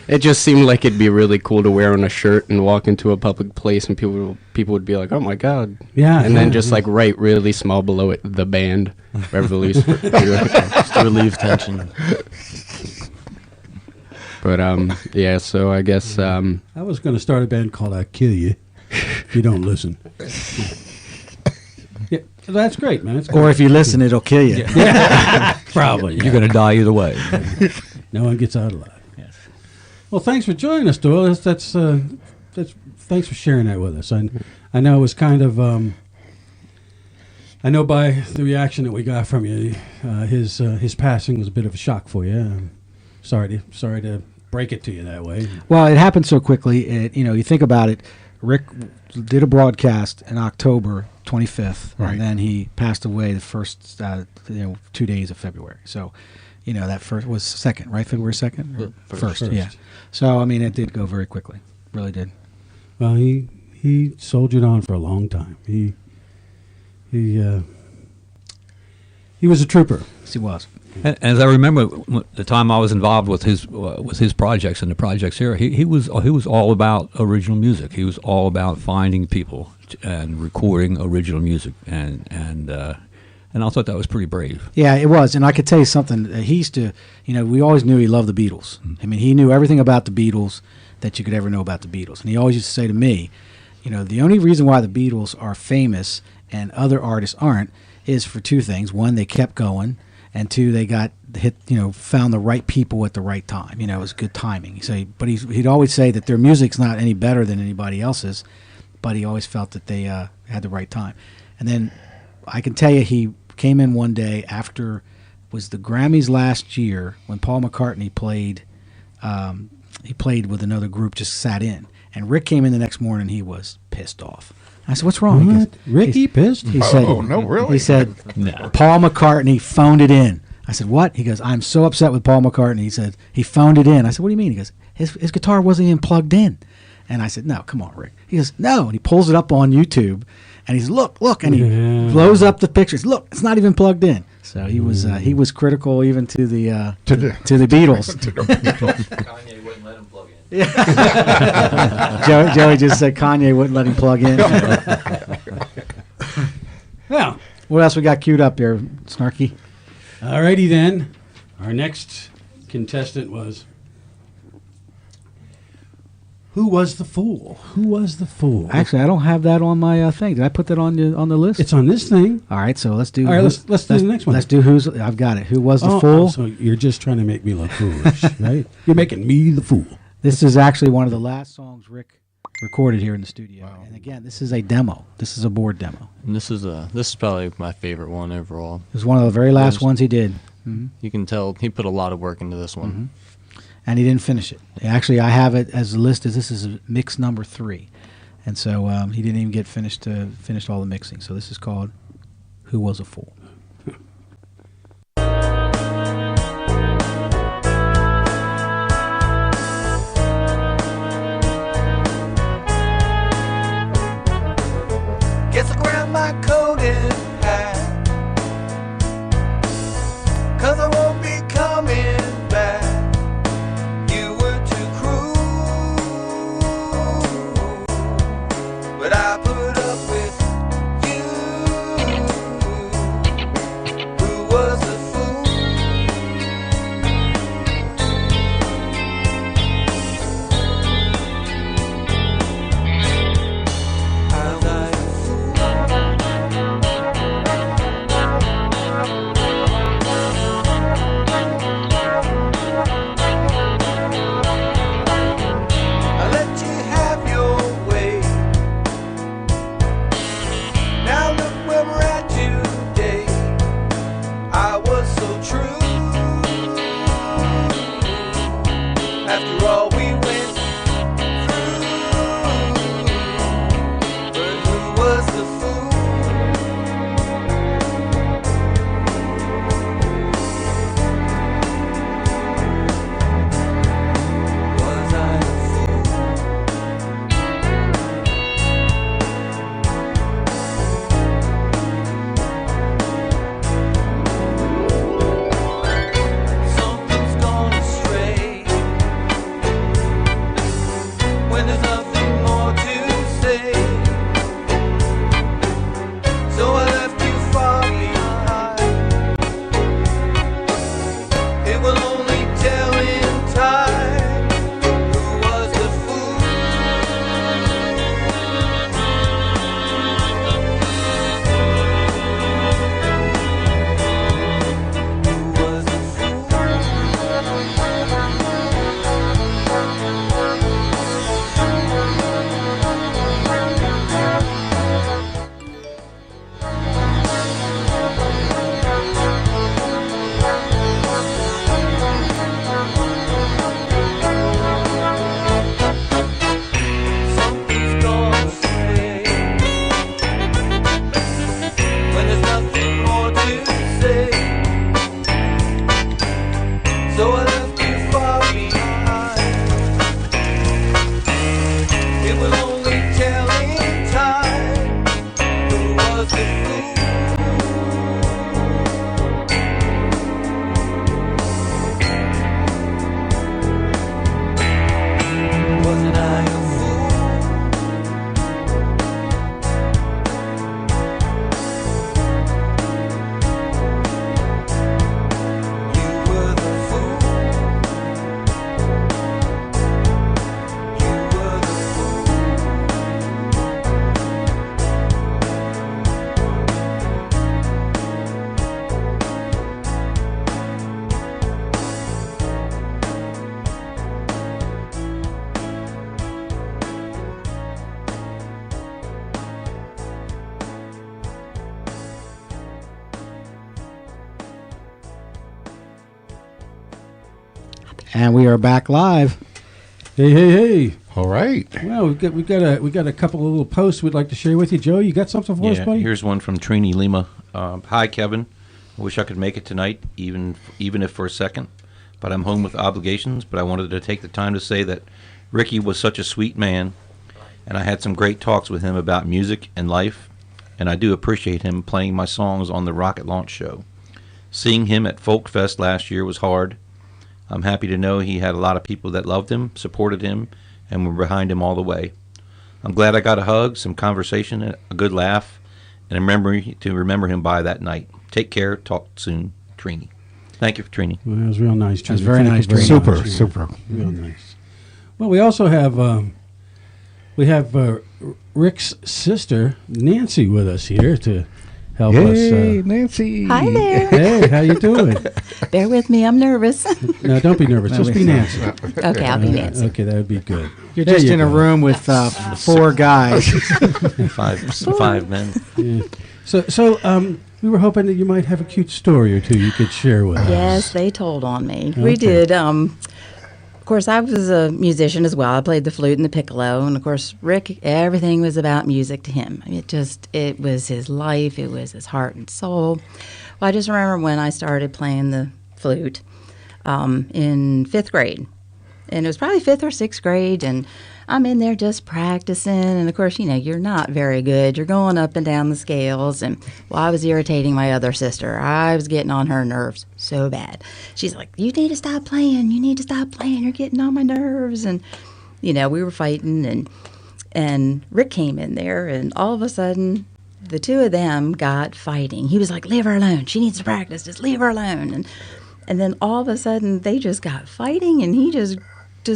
It just seemed like it'd be really cool to wear on a shirt and walk into a public place, and people would be like, "Oh my god!" Yeah, and then just like write really small below it, the band, wherever leaves, just to relieve tension. But yeah. So I guess I was going to start a band called "I Kill You" if you don't listen. Yeah, that's great, man. Or if you listen, it'll kill you. Yeah. Probably. You're going to die either way. No one gets out alive. Yes. Well, thanks for joining us, Doyle. That's thanks for sharing that with us. I know it was kind of I know by the reaction that we got from you, his passing was a bit of a shock for you. Sorry to break it to you that way. Well, it happened so quickly. You think about it. Rick did a broadcast in October 25th, Right. and then he passed away the first 2 days of February. So, that first was second, right? February 2nd? First, yeah. So, it did go very quickly. Really did. Well, he soldiered on for a long time. He was a trooper. Yes, he was. And as I remember, the time I was involved with his projects and the projects here, he was all about original music. He was all about finding people and recording original music, and I thought that was pretty brave. Yeah, it was. And I could tell you something. He used to, we always knew he loved the Beatles. He knew everything about the Beatles that you could ever know about the Beatles. And he always used to say to me, the only reason why the Beatles are famous and other artists aren't is for two things. One, they kept going. And two, they got found the right people at the right time. It was good timing. But he'd always say that their music's not any better than anybody else's, but he always felt that they had the right time. And then I can tell you, he came in one day after was the Grammys last year when Paul McCartney played. He played with another group, just sat in, and Rick came in the next morning. He was pissed off. I said, "What's wrong?" What? Ricky pissed? He said, Oh, no, really? He said, Paul McCartney phoned it in. I said, "What?" He goes, "I'm so upset with Paul McCartney." He said, "He phoned it in." I said, "What do you mean?" He goes, his guitar wasn't even plugged in. And I said, "No, come on, Rick." He goes, "No." And he pulls it up on YouTube, and he's, look, and he blows up the pictures. Look, it's not even plugged in. So he was critical even to the Beatles. Kanye wouldn't let him plug in. Joey just said Kanye wouldn't let him plug in. Well, what else we got queued up here, Snarky? Alrighty then. Our next contestant was... Who was the fool? Who was the fool? Actually, I don't have that on my thing. Did I put that on the list? It's on this thing. All right, so let's do. All right, let's do the next one. Let's do who's. I've got it. Who was the fool? So you're just trying to make me look foolish, right? You're making me the fool. This is actually one of the last songs Rick recorded here in the studio. Wow. And again, this is a demo. This is a board demo. And this is probably my favorite one overall. It was one of the very last ones he did. Mm-hmm. You can tell he put a lot of work into this one. Mm-hmm. And he didn't finish it. Actually, I have it as a list as this is mix number 3. And so he didn't even get finished all the mixing. So this is called Who Was a Fool? Guess I grabbed my coat and hat, 'cause I won't be coming back. You were too cruel, but I put up with you. And we are back live. Hey, hey, hey. All right. Well, we got a couple of little posts we'd like to share with you. Joe, you got something for us, buddy? Here's one from Trini Lima. Hi, Kevin. I wish I could make it tonight, even if for a second. But I'm home with obligations. But I wanted to take the time to say that Ricky was such a sweet man, and I had some great talks with him about music and life, and I do appreciate him playing my songs on the Rocket launch show. Seeing him at Folk Fest last year was hard. I'm happy to know he had a lot of people that loved him, supported him, and were behind him all the way. I'm glad I got a hug, some conversation, a good laugh, and remember him by that night. Take care. Talk soon. Trini. Thank you, Trini. Well, that was real nice, Trini. That's very nice, Thank you Trini. very much. Super. Real nice. Well, we also have Rick's sister Nancy with us here to help us. Nancy. Hi there. Hey, how you doing? Bear with me, I'm nervous. No, don't be nervous. Just be Nancy. Okay, I'll be Nancy. Okay, that would be good. You're There just you in a go. room with 4 guys. Five men. Yeah. So we were hoping that you might have a cute story or two you could share with us. Yes, they told on me. Okay. We did. Of course, I was a musician as well. I played the flute and the piccolo, and of course, Rick, everything was about music to him. I mean, it was his life. It was his heart and soul. Well, I just remember when I started playing the flute in 5th grade. And it was probably 5th or 6th grade, and I'm in there just practicing. And, of course, you're not very good. You're going up and down the scales. And, I was irritating my other sister. I was getting on her nerves so bad. She's like, you need to stop playing. You need to stop playing. You're getting on my nerves. And, we were fighting. And Rick came in there, and all of a sudden, the two of them got fighting. He was like, leave her alone. She needs to practice. Just leave her alone. And then all of a sudden, they just got fighting, and he just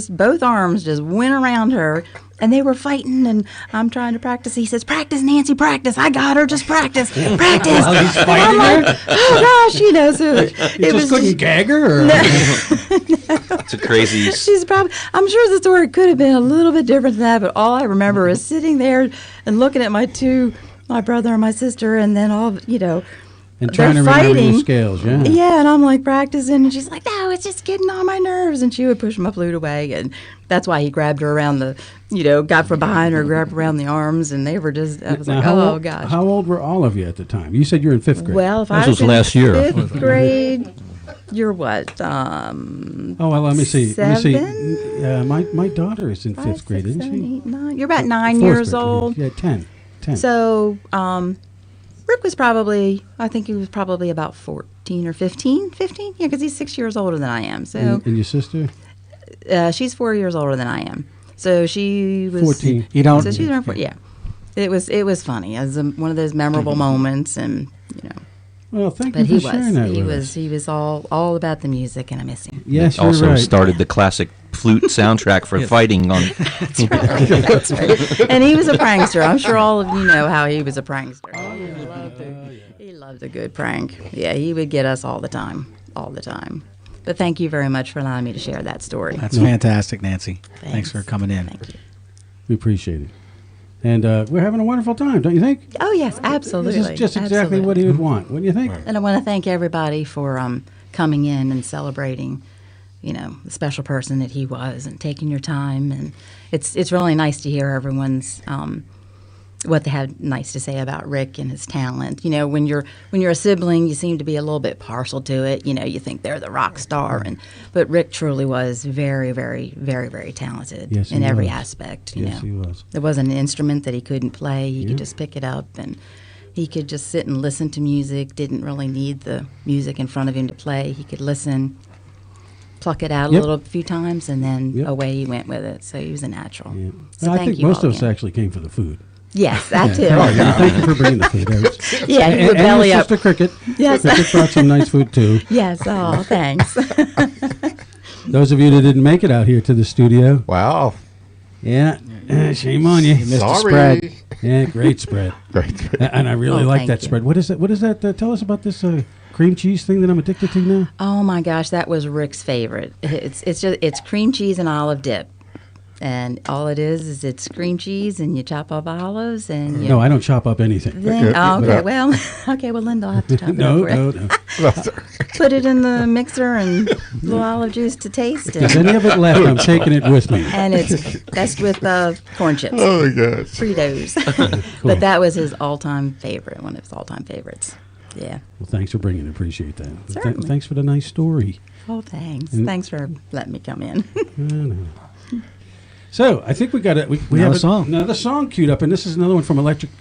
both arms just went around her, and they were fighting, and I'm trying to practice. He says, practice, Nancy, practice. I got her. Just practice. Practice. While he's And fighting I'm like, oh, gosh, so You it just was couldn't gag her? Or? It's a crazy. I'm sure the story could have been a little bit different than that, but all I remember is sitting there and looking at my brother and my sister, and then And trying to they're remember fighting. the scales, yeah. Yeah, and I'm like practicing, and she's like, no, it's just getting on my nerves. And she would push my flute away, and that's why he grabbed her around got from behind her, grabbed her around the arms, and they were just, I was Now, like, oh, gosh. How old were all of you at the time? You said you were in 5th grade. Well, if This I was was in last year. 5th grade, you're what? Oh, well, let me see. Let me 7? see. My daughter is in 5th 5, grade, 6, isn't 7, she? 8, 9. You're about 9 Fourth years grade, old. Yeah, 10. So, Rick was probably, I think he was probably about 14 or 15. 15? Yeah, because he's 6 years older than I am. So And your sister? she's 4 years older than I am. So she was 14. You don't. So she's around 4. Yeah, it was funny. It was one of those memorable moments, and Well, thank But you for sharing that he with was us. he was all about the music, and I miss him. Yes, It you're also right. started the classic flute soundtrack for fighting on. That's right. And he was a prankster. I'm sure all of you know how he was a prankster. He loved a good prank. Yeah, he would get us all the time. But thank you very much for allowing me to share that story. That's fantastic, Nancy. Thanks for coming in. Thank you. We appreciate it. And we're having a wonderful time, don't you think? Oh, yes, absolutely. This is just exactly what he would want. What do you think? And I want to thank everybody for coming in and celebrating, the special person that he was, and taking your time. And it's really nice to hear everyone's what they had nice to say about Rick and his talent. When you're a sibling, you seem to be a little bit partial to it. You think they're the rock star, but Rick truly was very, very, very, very talented Yes, in he every was. aspect. Yes, he was. There wasn't an instrument that he couldn't play. He could just pick it up, and he could just sit and listen to music. Didn't really need the music in front of him to play. He could listen, pluck it out a few times, and then away he went with it. So he was a natural. Yeah. So I thank think you most all of us again. actually came for the food. Yes, that too. Oh, yeah. Thank you for bringing the food. That was- Yeah, he and, would and belly your up. sister Cricket. Yes. Cricket brought some nice food too. Yes. Oh, thanks. Those of you that didn't make it out here to the studio, Wow. yeah, shame on you. Missed the Sorry. spread. Yeah, great spread. Great. And I really Oh, like thank that you. spread. What is that? What is that? Tell us about this cream cheese thing that I'm addicted to now. Oh my gosh, that was Rick's favorite. It's cream cheese and olive dip. And all it is it's cream cheese, and you chop up olives, and you No, I don't chop up anything. Then, oh, okay, well, Linda, I'll have to chop it No, up for you. no. Put it in the mixer and a little olive juice to taste If there's it. any of it left, I'm taking it with me. And it's best with corn chips. Oh my gosh. Fritos. Cool. But that was his all-time favorite, one of his all-time favorites. Yeah. Well, thanks for bringing it. Appreciate that. Certainly. Thanks for the nice story. Oh, thanks. And- Thanks for letting me come in. So I think we got it. We Another have song. another song queued up, and this is another one from Electric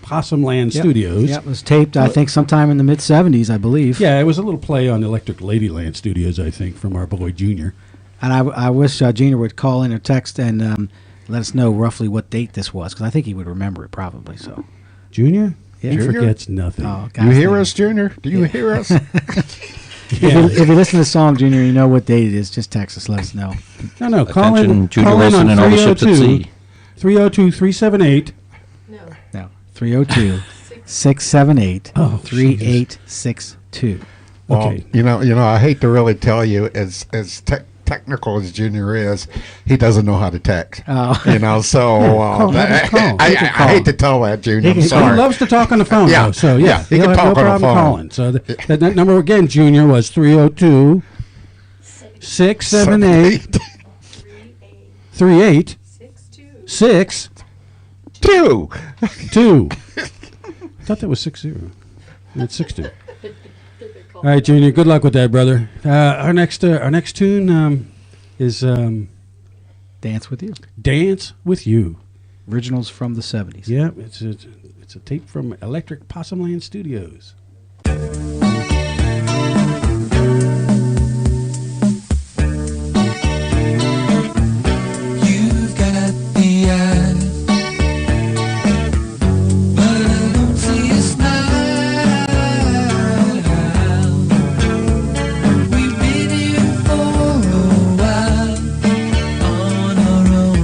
Possum Land Yep. Studios. Yeah, it was taped, I think, sometime in the mid 70s, I believe. Yeah, it was a little play on Electric Ladyland Studios, I think, from our boy Junior. And I wish Junior would call in or text and let us know roughly what date this was, because I think he would remember it probably. So, Junior? Yeah. He Junior? forgets nothing. oh, You hear us, Junior? Do you hear us? If you listen to the song, Junior, you know what date it is. Just text us, let us know. No, call Attention, in. Junior Call in Wilson on and all the ships at 302 sea. 302-378. No, 302-678-3862. Well, Okay. you know, I hate to really tell you, as technical as Junior is, he doesn't know how to text. Oh. You know, so Have him call. I hate to tell that, Junior. I'm He sorry. loves to talk on the phone, Yeah. though. So, Yeah, yeah, he can he'll have talk no on the problem phone. calling. So, that number again, Junior, was 302-678-3862. 2. I thought that was 60. It's 62. All right, Junior. Good luck with that, brother. Our next tune is Dance with You. "Dance with You." Originals from the 70s. Yeah, it's a tape from Electric Possum Land Studios. You've got the eyes, but I don't see a smile. We've been here for a while on our own.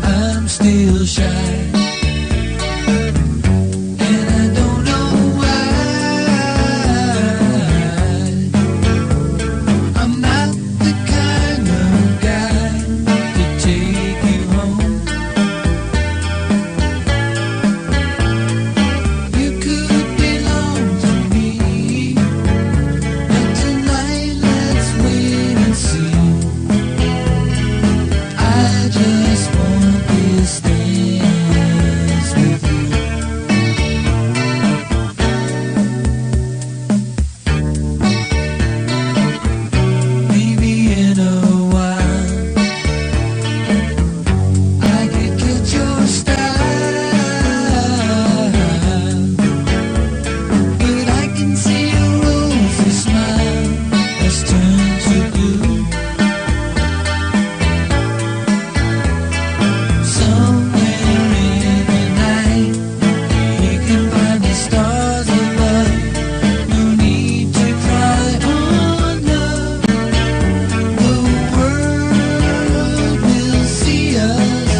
I'm still shy, and I don't know why. I'm not the kind of guy to take you home. You could belong to me, but tonight let's wait and see. I just want this dance with you. Maybe in a while I could get your style, but I can see a rosy smile has turned to blue. Somewhere in the night you can find the stars above. No need to cry, oh no. The world will see us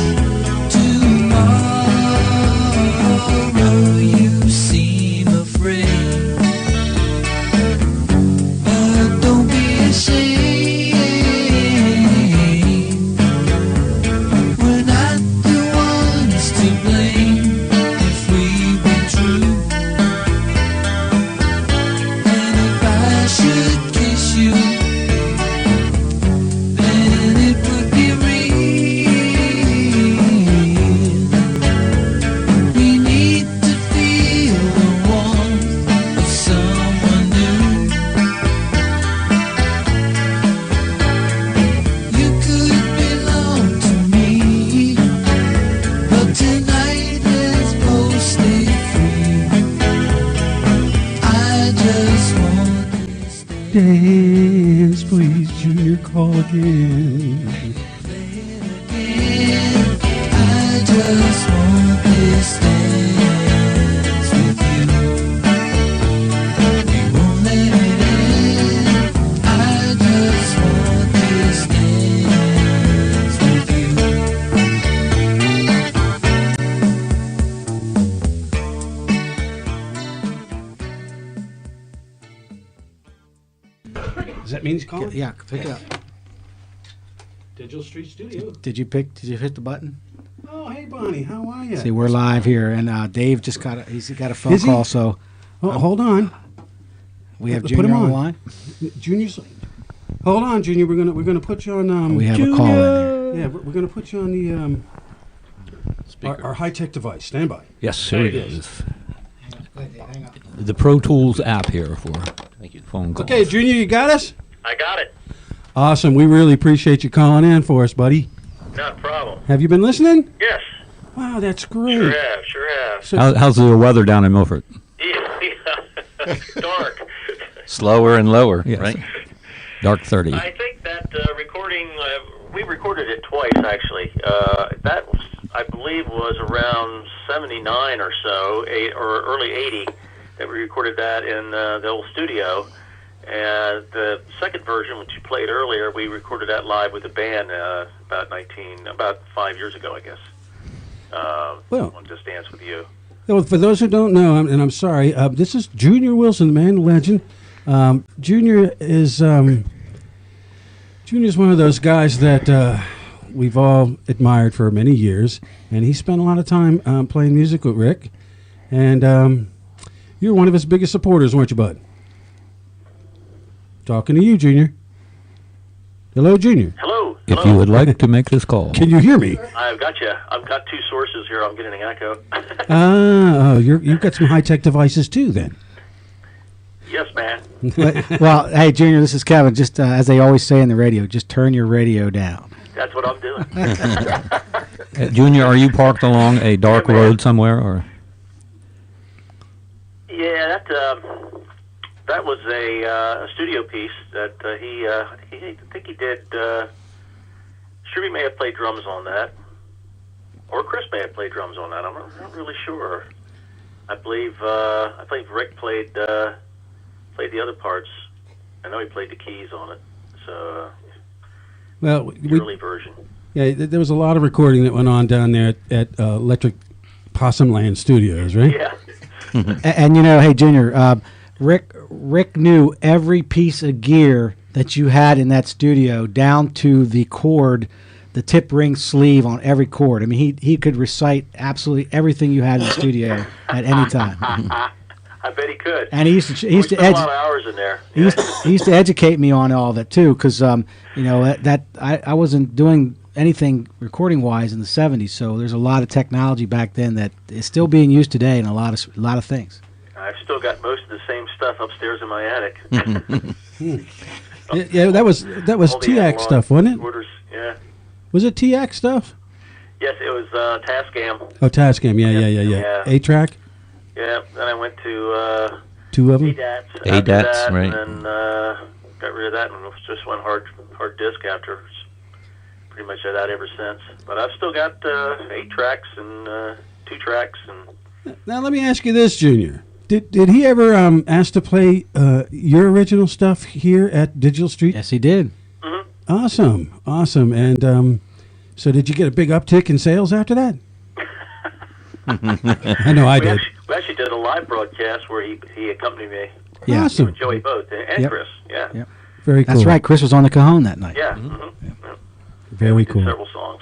tomorrow. You seem afraid, but don't be ashamed. We're not the ones to blame if we've been true. And if I should kiss you, then it would be real. We need to feel the warmth of someone new. You could belong to me, but tonight let's both stay free. I just want this Dance, please, Junior. Call again. I just want this dance with you. We won't let it end. I just want this dance with you. Does that mean he's calling? Yeah, pick it up. Digital Street Studio. Did you hit the button? Oh, hey, Hey, Bonnie, how are you? See, we're live here, and Dave just got a phone Is he? call. So Oh, hold on. we have Put Junior him on the on. line. Junior's. Hold on, Junior. We're gonna put you on. We have Junior. a call in Yeah, we're gonna put you on the our high tech device. Stand by. Yes, here it is. The Pro Tools app here for phone calls. Okay, Junior, you got us. I got it. Awesome. We really appreciate you calling in for us, buddy. Not a problem. Have you been listening? Yes. Wow, that's great. Sure have. So, How's the weather down in Milford? Yeah. Dark. Slower and lower, Yes. right? Dark 30. I think that recording, we recorded it twice, actually. That, I believe, was around 79 or so, or early 80, that we recorded that in the old studio. And the second version, which you played earlier, we recorded that live with the band about 5 years ago, I guess. Well. On Just Dance With You. well, for those who don't know, and I'm sorry, this is Junior Wilson, the man, the legend. Junior is Junior's one of those guys that we've all admired for many years, and he spent a lot of time playing music with Rick. And you're one of his biggest supporters, weren't you, bud? Talking to you, Junior. Hello, Junior. Hello. If you would like to make this call. Can you hear me? I've got you. I've got two sources here. I'm getting an echo. You've got some high-tech devices too, then. Yes, man. Well, hey, Junior, this is Kevin. Just as they always say in the radio, just turn your radio down. That's what I'm doing. Junior, are you parked along a dark road somewhere, or? Yeah, that was a studio piece that I think he did. Sure, he may have played drums on that, or Chris may have played drums on that. I'm not really sure. I believe Rick played the other parts. I know he played the keys on it. So, Well, the early version. Yeah, there was a lot of recording that went on down there at Electric Possum Land Studios, right? Yeah. And hey, Junior, Rick knew every piece of gear that you had in that studio down to the cord, the tip ring sleeve on every cord. I mean, he could recite absolutely everything you had in the studio at any time. I bet he could. And he used to spent a lot of hours in there. He used to educate me on all that too, because I wasn't doing anything recording wise in the '70s, so there's a lot of technology back then that is still being used today in a lot of things. I've still got most of the same stuff upstairs in my attic. Yeah, that was All the TX analog stuff, wasn't it? orders, yeah. Was it TX stuff? Yes, it was Tascam. Oh, Tascam, yeah. 8-track? Yeah, then I went to Two of them? ADATs. ADATs, after that, right. And then got rid of that, and it was just one hard disk after. Pretty much had that ever since. But I've still got 8 tracks and 2 tracks. And Now, let me ask you this, Junior. Did he ever ask to play your original stuff here at Digital Street? Yes, he did. Awesome. And so did you get a big uptick in sales after that? I know I did. We actually did a live broadcast where he accompanied me. Yeah. Awesome. With Joey both and Yep. Chris. Yeah. Yep. Very cool. That's right. Chris was on the cajon that night. Yeah. Very Did cool. several songs.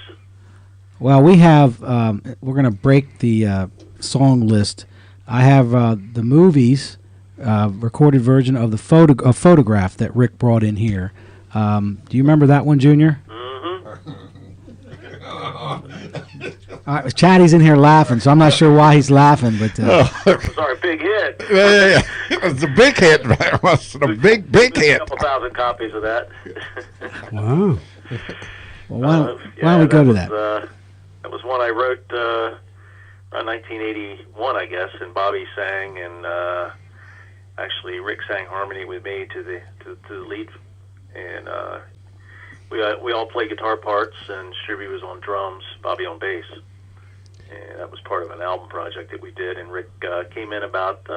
Well, we have. We're going to break the song list. I have the movies recorded version of the photograph that Rick brought in here. Do you remember that one, Junior? Chatty's in here laughing, so I'm not sure why he's laughing, but It was our big hit. Yeah. It was the big hit. It was the big hit. A couple thousand copies of that. Wow. well, why don't we go to that? That was one I wrote around 1981, I guess, and Bobby sang, and actually Rick sang harmony with me to the lead, and we all played guitar parts, and Shrivy was on drums, Bobby on bass, and that was part of an album project that we did. And Rick came in about 3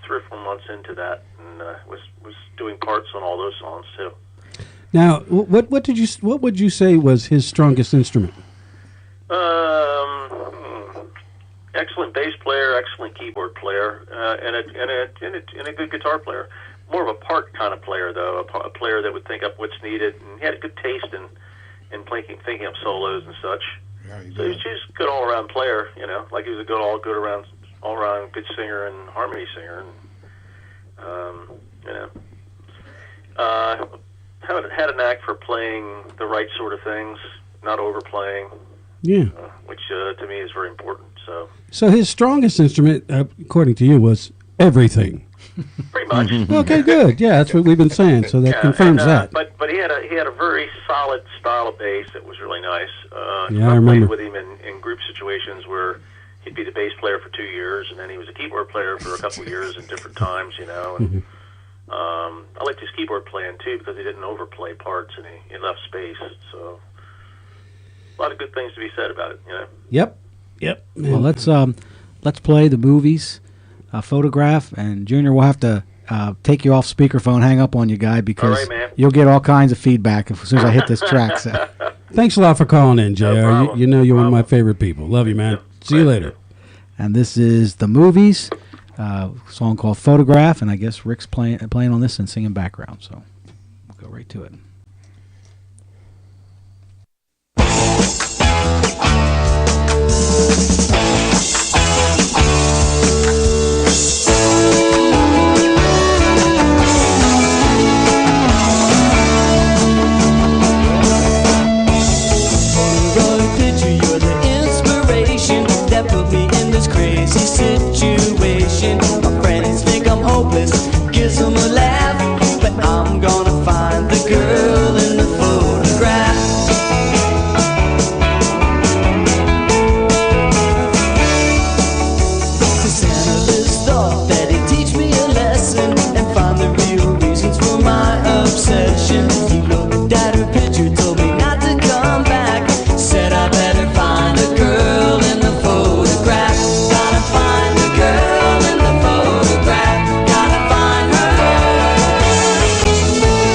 or 4 months into that, and was doing parts on all those songs too. Now, what would you say was his strongest instrument? Excellent bass player, excellent keyboard player, and a good guitar player. More of a part kind of player, though, a player that would think up what's needed, and he had a good taste in thinking up solos and such. Very So he good. was just a good all-around player, you know, like he was a good all-around good singer and harmony singer, and you know, had a knack for playing the right sort of things, not overplaying, Yeah. which to me is very important. So So his strongest instrument, according to you, was everything. pretty much. Okay, good. Yeah, that's what we've been saying. So that confirms that. But he had a very solid style of bass that was really nice. Yeah, I I remember. played with him in group situations where he'd be the bass player for 2 years, and then he was a keyboard player for a couple of years at different times, you know. And I liked his keyboard playing too because he didn't overplay parts and he left space. So a lot of good things to be said about it, you know. Yep. Well, let's play the movies, Photograph, and Junior, we'll have to take you off speakerphone, hang up on you, guy, because All right, man. you'll get all kinds of feedback as soon as I hit this track. So. Thanks a lot for calling in, JR. problem. You know you're one of my favorite people. Love you, man. See you later. And this is the movies, song called Photograph, and I guess Rick's playing on this and singing background, so we'll go right to it. Situation. My friends think I'm hopeless, gives them a laugh, but I'm gonna find the girl in the photograph. This analyst thought that he'd teach me a lesson and find the real reasons for my obsession. He looked at her picture, told me not to come back, said I better find a girl in the photograph. Gotta find a girl in the photograph. Gotta find her.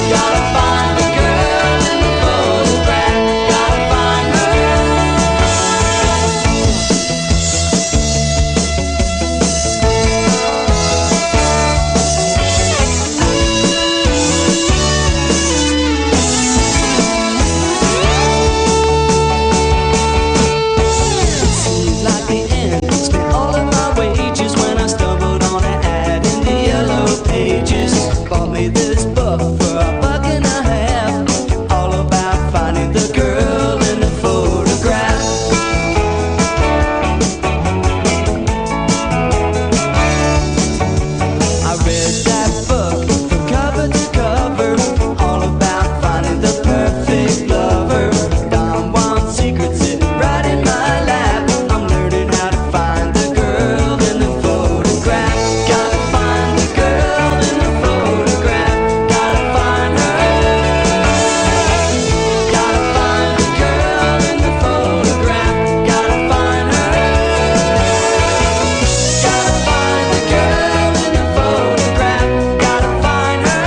Gotta find a girl in the photograph. Gotta find her. Seems like the end. Spent all of my wages when I stumbled on an ad in the yellow pages. Bought me this book for $1.50, all about finding the girl in the photograph. I read that book from cover to cover, all about finding the perfect lover. Don Juan secret sitting right in my lap. I'm learning how to find the girl in the photograph. Gotta find the girl in the photograph. Gotta find her. Gotta find the girl in the photograph. Gotta find her. Gotta find the girl in the photograph. Gotta find her.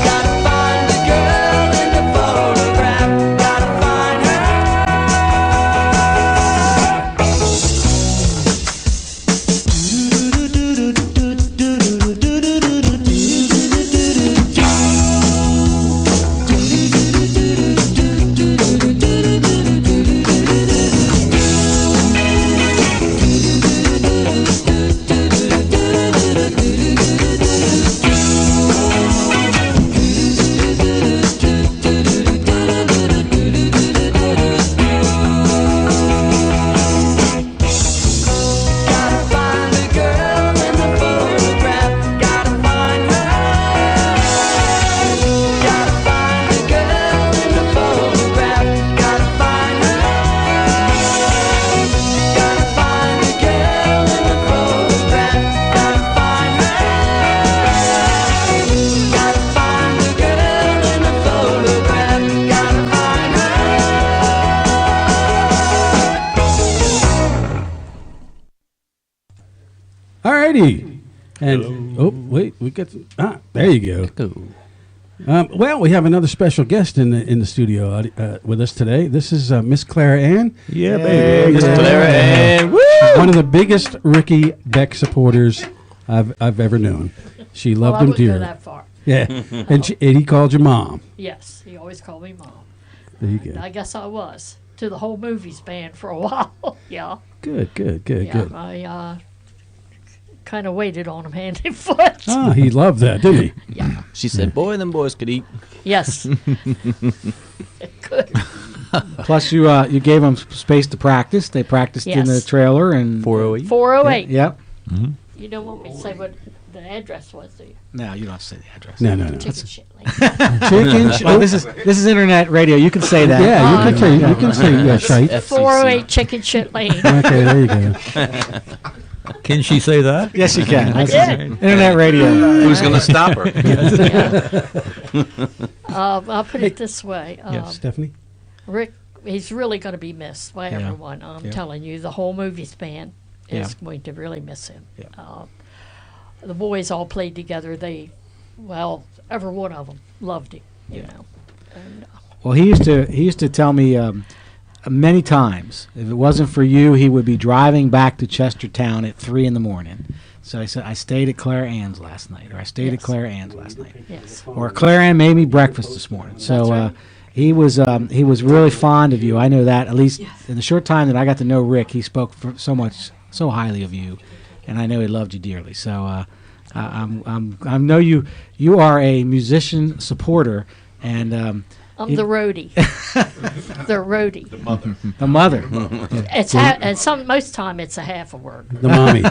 Gotta find the girl in the photograph. Gotta find her. Gotta find the girl in the photograph. Gotta find her. Gotta find the girl in the photograph. Gotta find her. Gotta find the girl in the photograph. Gotta find her. Gotta find the girl in the photograph. Gotta find her. All righty. And wait, we got there you go. Well, we have another special guest in the studio with us today. This is Miss Clara Ann. Yeah, baby. Miss Clara Ann. Woo! She's one of the biggest Ricky Beck supporters I've ever known. She loved him I wouldn't go dearly. that far. Yeah, and he called you mom. Yes, he always called me mom. There you go. I guess I was to the whole movies band for a while. Yeah. Good. Yeah, I kind of waited on him hand and foot. Ah, he loved that, didn't he? Yeah. She said, "Boy, them boys could eat." Yes. Good. Plus, you gave them space to practice. They practiced in the Yes. trailer and 408. 408. Yep. You don't want me to say what the address was, do you? No, you don't have to say the address. No. Chicken shit lane. Chicken. Well, this is internet radio. You can say that. Yeah, you can say shite. 408 Chicken Shit Lane. Okay, there you go. Can she say that? Yes, you can. I That's did. internet radio. Who's going to stop her? I'll put it this way. Stephanie? Rick, he's really going to be missed by everyone. I'm telling you, the whole movie span is going to really miss him. Yeah. The boys all played together. Every one of them loved him. You know. And, Well, he used to tell me many times, if it wasn't for you, he would be driving back to Chestertown at 3 a.m. So I said, I stayed at Claire Ann's last night, or I stayed at Claire Ann's last night, yes. or Claire Ann made me breakfast this morning. So right. he was really fond of you. I know that, at least in the short time that I got to know Rick, he spoke so highly of you, and I know he loved you dearly. So I know you are a musician supporter, and I'm the roadie. The roadie. the mother. It's most time it's a half a word. The mommy.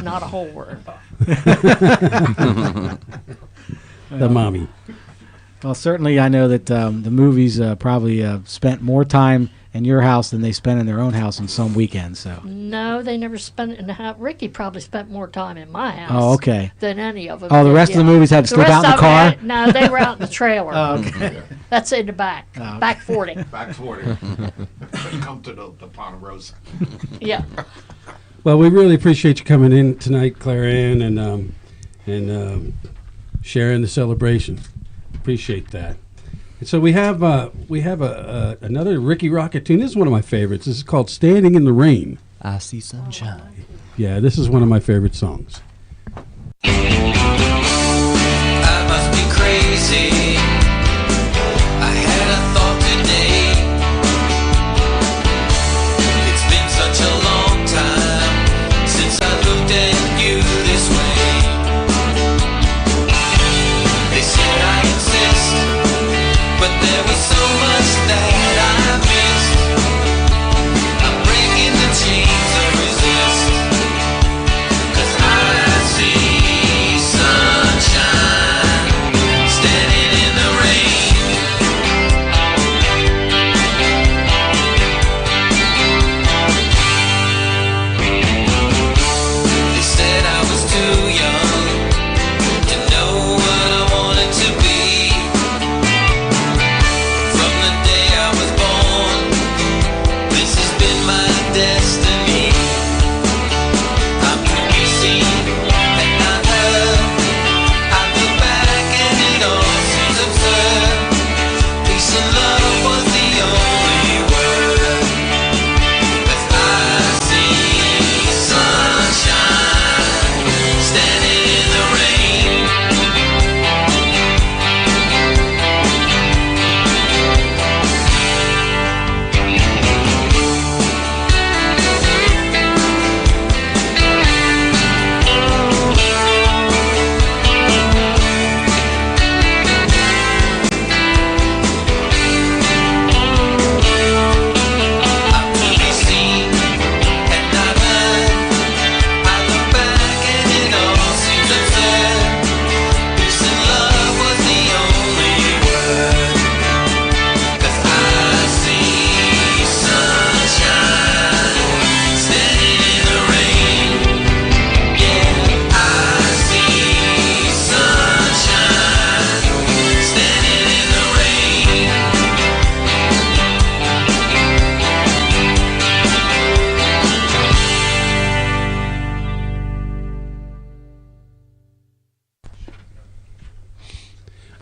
Not a whole word. The mommy. Well, certainly I know that the movies probably spent more time in your house than they spent in their own house on some weekends. So. No, they never spent it in the house. Ricky probably spent more time in my house. Oh, okay. Than any of them. Oh, the rest of the movies had to sleep out in the car? No, they were out in the trailer. Oh, okay. That's in the back. Oh. Back 40. Back 40. Come to the Ponderosa. Yeah. Well, we really appreciate you coming in tonight, Claire Ann, and sharing the celebration. Appreciate that. And so we have another Ricky Rockit tune. This is one of my favorites. This is called "Standing in the Rain." I see sunshine. Yeah, this is one of my favorite songs. I must be crazy. I had a thought today. It's been such a long time since I looked at you this way. They said I insist, but there was so much that I missed. I'm breaking the chains of resist, 'cause I see sunshine standing in the rain. They said I was too young to know what I wanted to be. From the day I was born, this has been my destiny. I'm to be seen and not heard. I look back and it all seems absurd. Peace and love was the only word. 'Cause I see sunshine standing in the rain. I'm to be seen and not heard. I look back and it all seems absurd. Peace and love was the only word. 'Cause I see sunshine standing in the rain. Yeah, I see sunshine standing in the rain.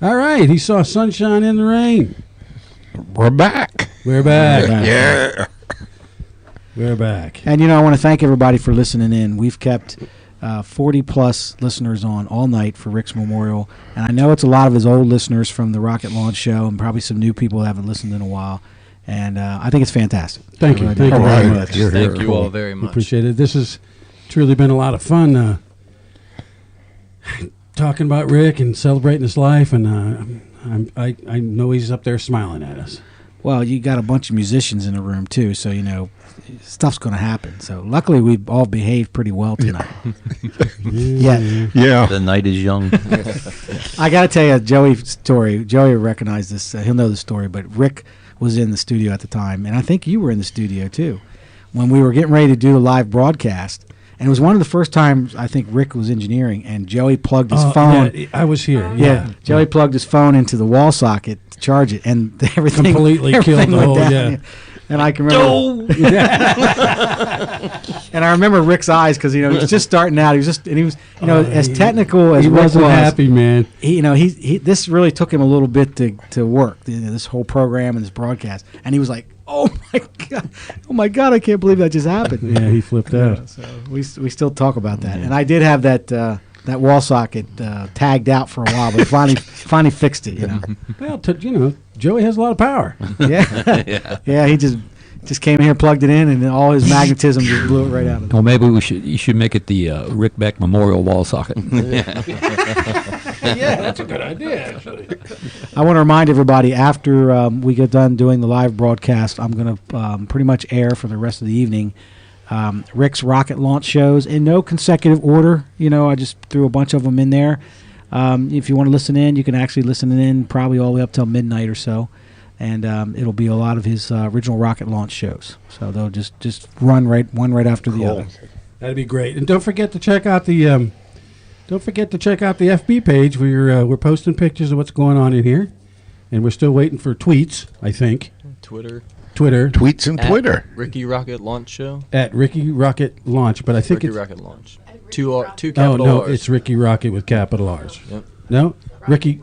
All right, he saw sunshine in the rain. We're back. We're back. Yeah. We're back. And I want to thank everybody for listening in. We've kept 40 plus listeners on all night for Rick's memorial, and I know it's a lot of his old listeners from the Rocket Launch show, and probably some new people who haven't listened in a while. And I think it's fantastic. Thank you. Thank you very much. Thank you all very much. Appreciate it. This has truly been a lot of fun talking about Rick and celebrating his life, and I know he's up there smiling at us. Well, you got a bunch of musicians in the room too, so stuff's going to happen. So luckily, we've all behaved pretty well tonight. Yeah. The night is young. I got to tell you, Joey's story. Joey will recognize this. He'll know the story. But Rick was in the studio at the time, and I think you were in the studio too, when we were getting ready to do a live broadcast. And it was one of the first times I think Rick was engineering, and Joey plugged his phone. Yeah, I was here. Yeah, Joey plugged his phone into the wall socket to charge it, and everything completely everything killed the went whole. down. Yeah. And I can remember. And I remember Rick's eyes because he was just starting out. He was as technical as he Rick wasn't was, happy, man. He this really took him a little bit to work. This whole program and this broadcast, and he was like, "Oh my god, I can't believe that just happened." Yeah, he flipped out. So we still talk about that, and I did have that wall socket tagged out for a while, but finally fixed it. Well, Joey has a lot of power. Yeah. He just came in here, plugged it in, and then all his magnetism just blew it right out of it. Well, maybe you should make it the Rick Beck Memorial Wall Socket. Yeah, that's a good idea, actually. I want to remind everybody, after we get done doing the live broadcast, I'm going to pretty much air for the rest of the evening Rick's rocket launch shows in no consecutive order. I just threw a bunch of them in there. If you want to listen in, you can actually listen in probably all the way up till midnight or so. And it'll be a lot of his original rocket launch shows. So they'll just run one right after the other. That'd be great. And don't forget to check out the FB page. We're posting pictures of what's going on in here, and we're still waiting for tweets. I think Twitter, tweets, and Twitter. Ricky Rocket Launch Show at Ricky Rocket Launch, but I think Ricky Rocket Launch. Two capital no, R's. it's Ricky Rocket with capital R's. Yep. No, Ricky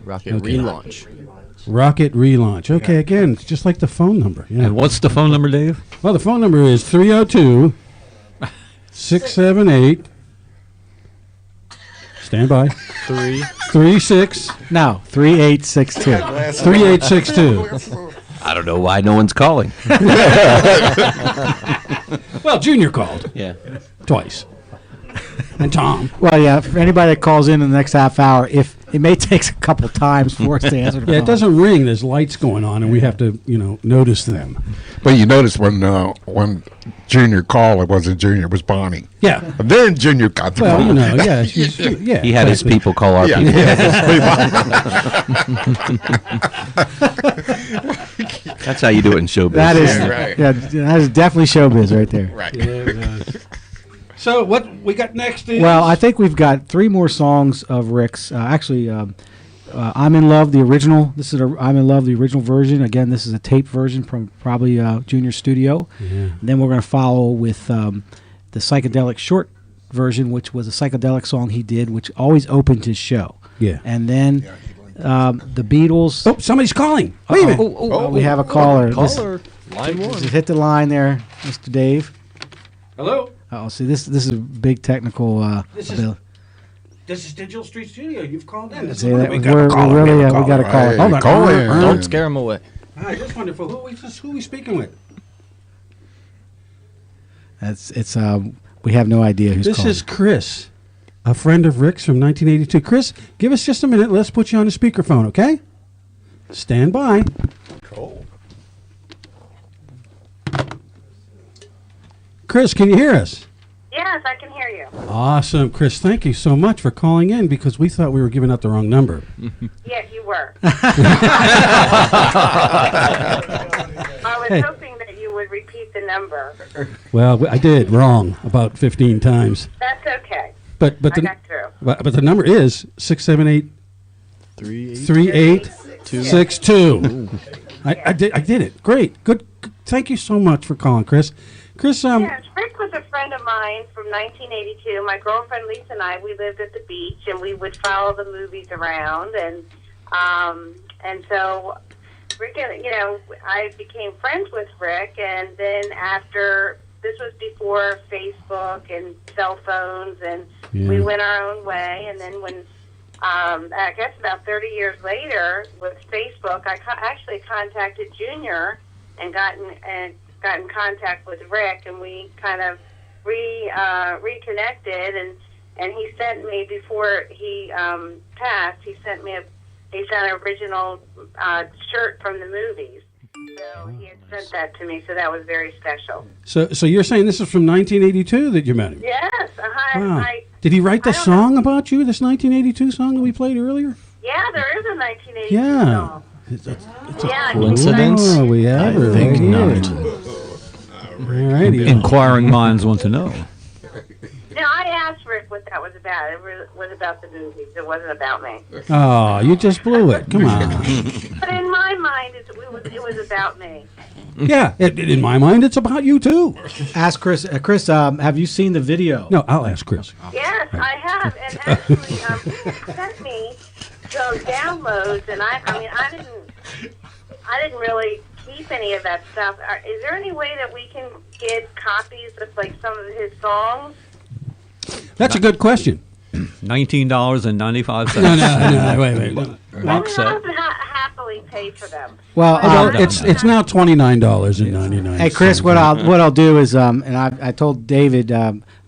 Rocket Relaunch. Rocket Relaunch. Okay, again, it's just like the phone number. Yeah. And what's the phone number, Dave? Well, the phone number is 302-678. Stand by. 3862. 3862. I don't know why no one's calling. Well, Junior called. Yeah. Twice. And Tom. Well, yeah, for anybody that calls in the next half hour, if it may take a couple times for us to answer the phone. It doesn't ring. There's lights going on, and we have to, notice them. But you notice when Junior called, it wasn't Junior, it was Bonnie. Yeah. And then Junior got the phone. Yeah. He had his people call our people. That's how you do it in showbiz. That is, right. that is definitely showbiz right there. Right. Yeah, so what we got next is... Well, I think we've got 3 more songs of Rick's. I'm in Love, the original. This is I'm in Love, the original version. Again, this is a tape version from probably Junior Studio. Yeah. And then we're going to follow with the psychedelic short version, which was a psychedelic song he did, which always opened his show. Yeah. And then the Beatles. Oh, somebody's calling. Wait a minute. We have a caller. Line 1. Just hit the line there, Mr. Dave. Hello? Oh, see, this is a big technical. This is Digital Street Studio. You've called in. We got a caller. Hold on. Call in. Don't scare him away. I just wondered who we speaking with. We have no idea who's This calling. is Chris, a friend of Rick's from 1982. Chris, give us just a minute. Let's put you on the speakerphone, okay? Stand by. Cool. Chris, can you hear us? Yes, I can hear you. Awesome. Chris, thank you so much for calling in because we thought we were giving out the wrong number. Yeah, you were. I was hoping that you would repeat the number. Well, I did wrong about 15 times. That's okay. But I got through. But the number is 678 3862. I did it. Great. Good. Thank you so much for calling, Chris. Chris, Yes, Rick was a friend of mine from 1982. My girlfriend Lisa and I, we lived at the beach, and we would follow the movies around, and so Rick, I became friends with Rick, and then after this was before Facebook and cell phones, and Yeah. we went our own way. And then when, I guess about 30 years later, with Facebook, I actually contacted Junior and got in contact with Rick, and we kind of reconnected. And he sent me, before he passed, he sent an original shirt from the movies. So he had sent that to me, so that was very special. So you're saying this is from 1982 that you met him? Yes. Wow. Did he write the song about you, this 1982 song that we played earlier? Yeah, there is a 1982 Yeah. song. It's a coincidence? Oh, we have I her think right not. here. All righty. Inquiring minds want to know. Now, I asked Rick what that was about. It was about the movies. It wasn't about me. Oh, you just blew it. Come on. But in my mind, it was about me. Yeah, in my mind, it's about you, too. Ask Chris. Chris, have you seen the video? No, I'll ask Chris. Yes, I have. And actually, he sent me those downloads, and I didn't really keep any of that stuff. Is there any way that we can get copies of like some of his songs? That's a good question. $19.95. No, wait. Box set. I would happily pay for them. Well, it's now $29.99. Hey, Chris, what I'll do is, and I told David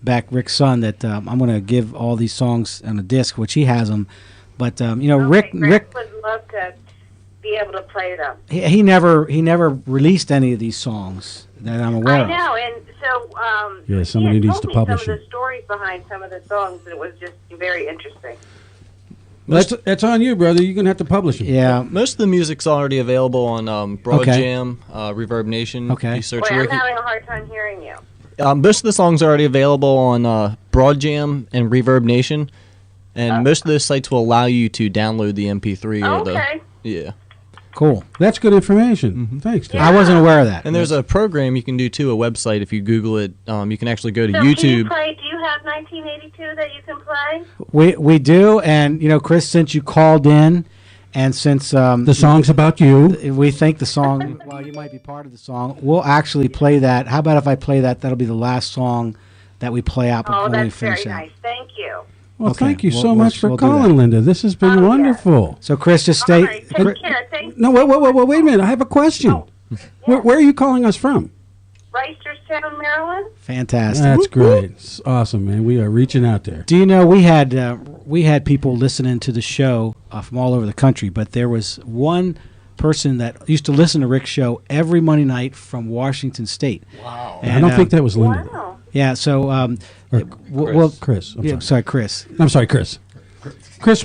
back, Rick's son, that I'm going to give all these songs on a disc, which he has them. But Rick would love to be able to play them. he never released any of these songs that I'm aware I of. know, and so Yeah, somebody he had needs told to me publish some of it. the stories behind some of the songs, and it was just very interesting. That's on you, brother. You're going to have to publish them. Yeah. Most of the music's already available on Broad Okay. Jam, Reverb Nation. Okay. You search Boy, I'm Ricky. having a hard time hearing you. Most of the songs are already available on Broad Jam and Reverb Nation, and most of those sites will allow you to download the MP3 or Okay. yeah. Cool. That's good information. Thanks, Dave. I wasn't aware of that. And there's a program you can do too, a website. If you Google it, you can actually go to So YouTube. Can you play, do you have 1982 that you can play? We do, and Chris, since you called in, and since the song's about you, we think the song. Well, you might be part of the song. We'll actually play that. How about if I play that? That'll be the last song that we play out before Oh, we that's finish very out. nice. Thank you. Well, Okay, thank you we'll- so we'll- much for we'll do calling, that. Linda. This has been wonderful. So, Chris, just stay. All right, take care. No, wait a minute. I have a question. Where are you calling us from? Reisterstown, Maryland? Fantastic. That's great. It's awesome, man. We are reaching out there. Do you know we had people listening to the show from all over the country, but there was one person that used to listen to Rick's show every Monday night from Washington State. Wow. I don't think that was Linda. Wow. Yeah, so Chris. I'm sorry, Chris. I'm sorry, Chris. Chris,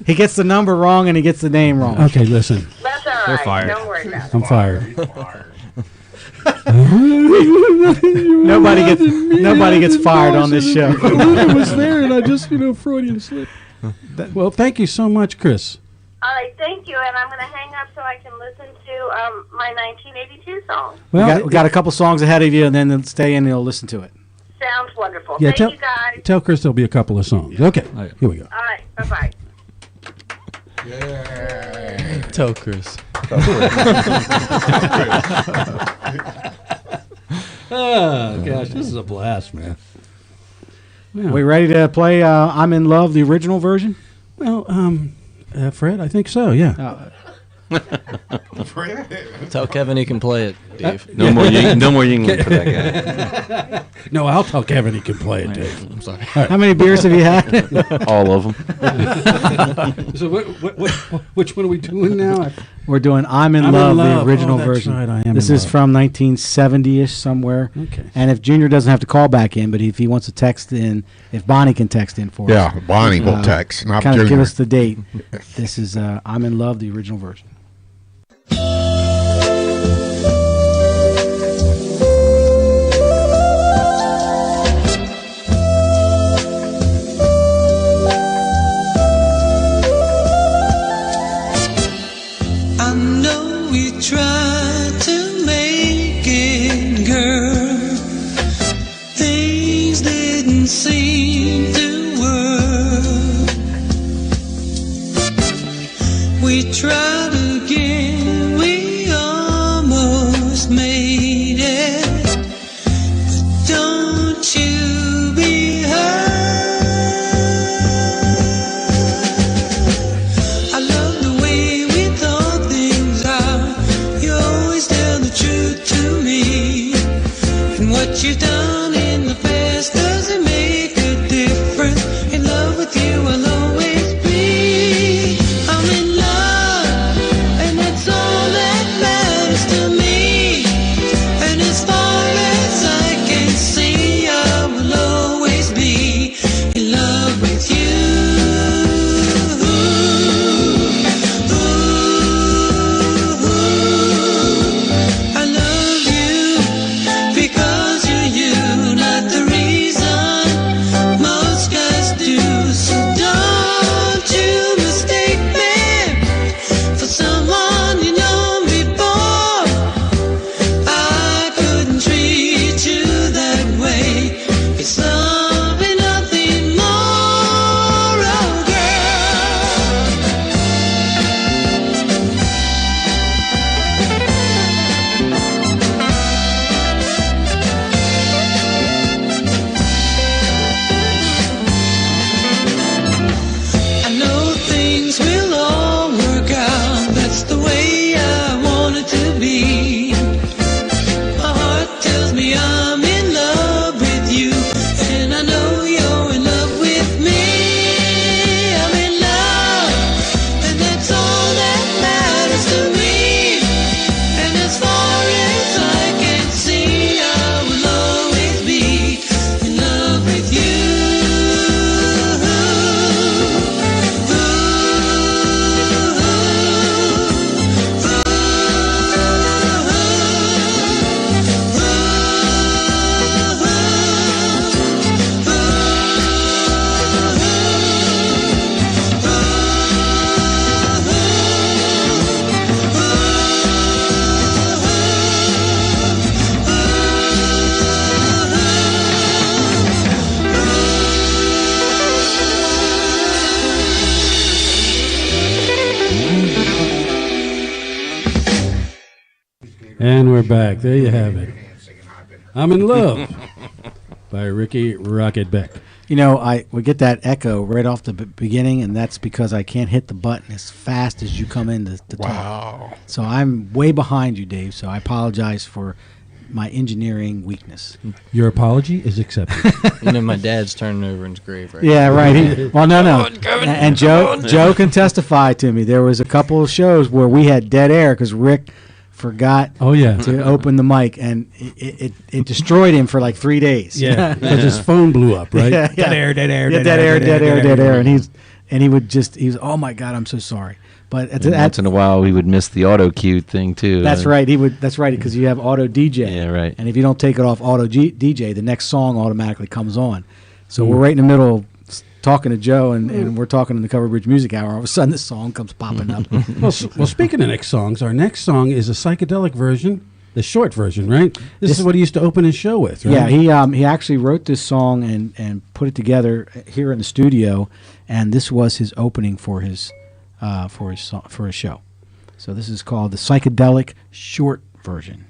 he gets the number wrong and he gets the name wrong. Okay, listen. That's all right. They're fired. Don't worry about it. I'm fired. Nobody gets fired on this show. Linda was there, and I just, Freudian slip. Well, thank you so much, Chris. All right, thank you. And I'm going to hang up so I can listen to my 1982 song. Well, we got a couple songs ahead of you, and then stay in and you'll listen to it. Sounds wonderful. Yeah, Thank you, guys. tell Chris there'll be a couple of songs. Okay, here we go. All right, bye-bye. Tell Chris. Oh, gosh, this is a blast, man. Yeah. We ready to play I'm in Love, the original version? Well, Fred, I think so, yeah. Tell Kevin he can play it, Dave. No more Yingling for that guy. No, I'll tell Kevin he can play it, Dave. I'm sorry. How many beers have you had? All of them. So which one are we doing now? We're doing I'm in Love, the original that's version. right, I Am This in is Love. from 1970-ish somewhere. Okay. And if Junior doesn't have to call back in, but if he wants to text in, if Bonnie can text in for us. Yeah, Bonnie will text, not Kind of give Junior. us the date. This is I'm in Love, the original version. I know we tried to make it, girl. Things didn't seem to work. We tried again, we almost made it. we're back. There you have it. I'm in Love by Ricky Rockit Beck. You know, we get that echo right off the beginning, and that's because I can't hit the button as fast as you come in to talk. Wow. So I'm way behind you, Dave, so I apologize for my engineering weakness. Your apology is accepted. You know, my dad's turning over in his grave right Yeah, now. right. Well, no. And Joe can testify to me. There was a couple of shows where we had dead air because Rick forgot to open the mic, and it destroyed him for like 3 days. Yeah, because his phone blew up, right? Yeah. Dead air, dead air, Yeah, dead air. And he was, oh my God, I'm so sorry. But once in a while, we would miss the auto cue thing too. That's right. That's right, because you have auto DJ. Yeah, right. And if you don't take it off auto DJ, the next song automatically comes on. So we're right in the middle of talking to Joe, and we're talking in the Cover Bridge Music Hour. All of a sudden, this song comes popping up. Well, speaking of next songs, our next song is a psychedelic version, the short version, right? This is what he used to open his show with, right? Yeah, he actually wrote this song and put it together here in the studio, and this was his opening for his show. So this is called the psychedelic short version.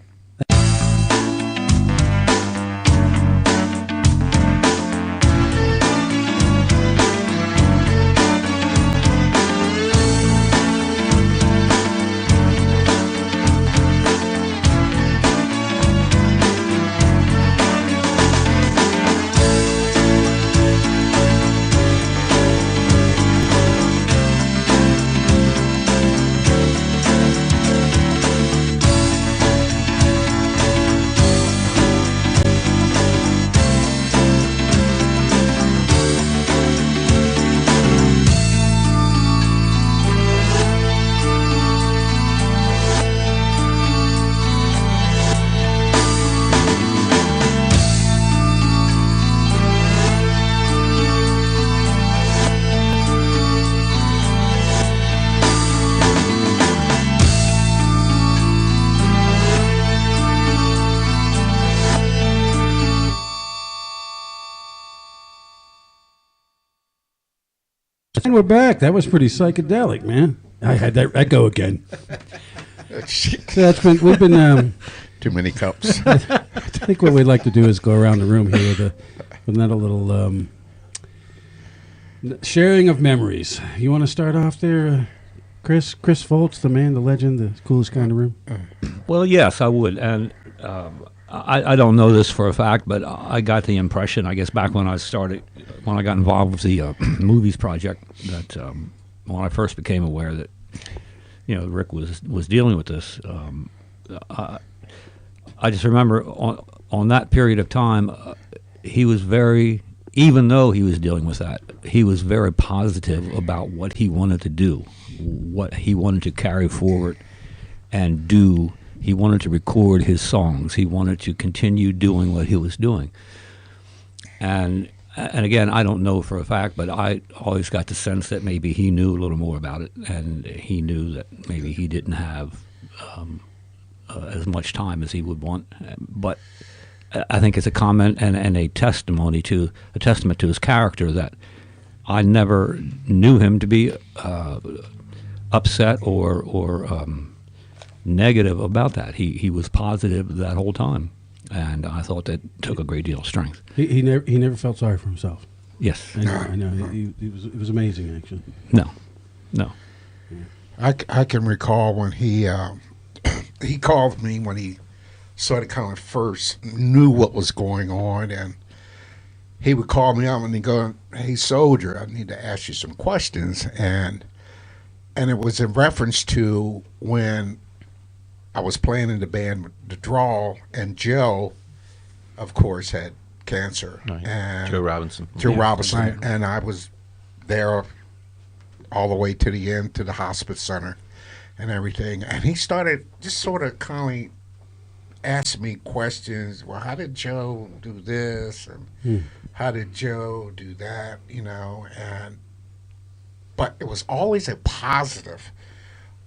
And we're back. That was pretty psychedelic, man. I had that echo again. So we've been too many cups. I think what we'd like to do is go around the room here with another little sharing of memories. You want to start off there, Chris? Chris Foltz, the man, the legend, the coolest guy in the room. Well, yes, I would, and I don't know this for a fact, but I got the impression, I guess, back when I got involved with the movies project, that when I first became aware that Rick was dealing with this, I just remember on that period of time, he was very, even though he was dealing with that, he was very positive about what he wanted to do, what he wanted to carry forward and do. He wanted to record his songs. He wanted to continue doing what he was doing. And again, I don't know for a fact, but I always got the sense that maybe he knew a little more about it, and he knew that maybe he didn't have as much time as he would want. But I think it's a comment and a testament to his character that I never knew him to be upset or negative about that. He was positive that whole time, and I thought that took a great deal of strength. He never felt sorry for himself. Yes, I know. It was amazing, actually. No. I can recall when he called me when he sort of kind of first knew what was going on, and he would call me up and he'd go, "Hey, soldier, I need to ask you some questions," and it was in reference to when I was playing in the band The Draw, and Joe, of course, had cancer. Right. And Joe Robinson. Right. And I was there all the way to the end, to the hospice center and everything. And he started just sort of kind of ask me questions. Well, how did Joe do this? And how did Joe do that? But it was always a positive.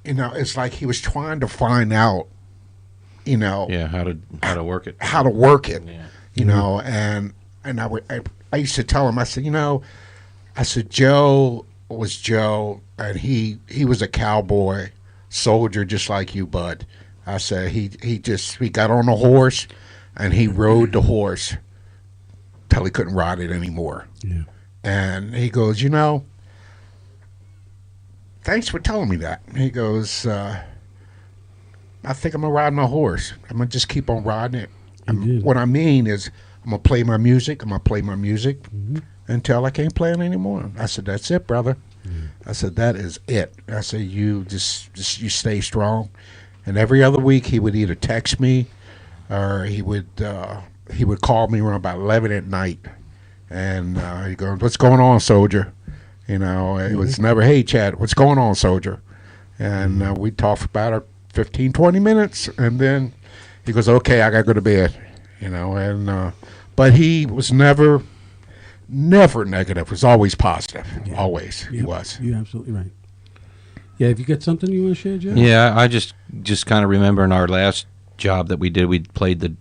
It's like he was trying to find out, Yeah, how to work it. How to work it, Yeah. and I used to tell him, I said, Joe was Joe, and he was a cowboy soldier just like you, bud. I said, he got on a horse and he rode the horse till he couldn't ride it anymore. Yeah. And he goes, thanks for telling me that. He goes, I think I'm going to ride my horse. I'm going to just keep on riding it. What I mean is I'm going to play my music. I'm going to play my music until I can't play it anymore. I said, that's it, brother. I said, that is it. I said, you just you stay strong. And every other week he would either text me or he would call me around about 11 at night. And he goes, what's going on, soldier? It was never, hey, Chad, what's going on, soldier? And we talked for about 15, 20 minutes. And then he goes, okay, I got to go to bed. But he was never negative. It was always positive. Yeah. Always. He was. You're absolutely right. Yeah, have you got something you want to share, Jeff? Yeah, I just kind of remember in our last job that we did, we played the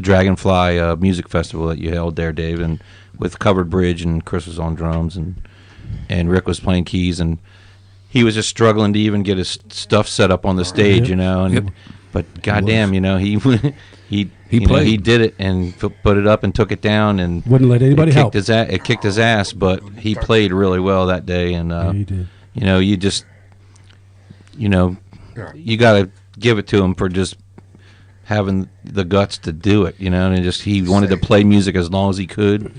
Dragonfly music festival that you held there, Dave, and with Covered Bridge, and Chris was on drums, and Rick was playing keys, and he was just struggling to even get his stuff set up on the stage, but goddamn, he did it and put it up and took it down and wouldn't let anybody help. It kicked his ass, but he played really well that day, and he did. You got to give it to him for just having the guts to do it, and he wanted to play music as long as he could,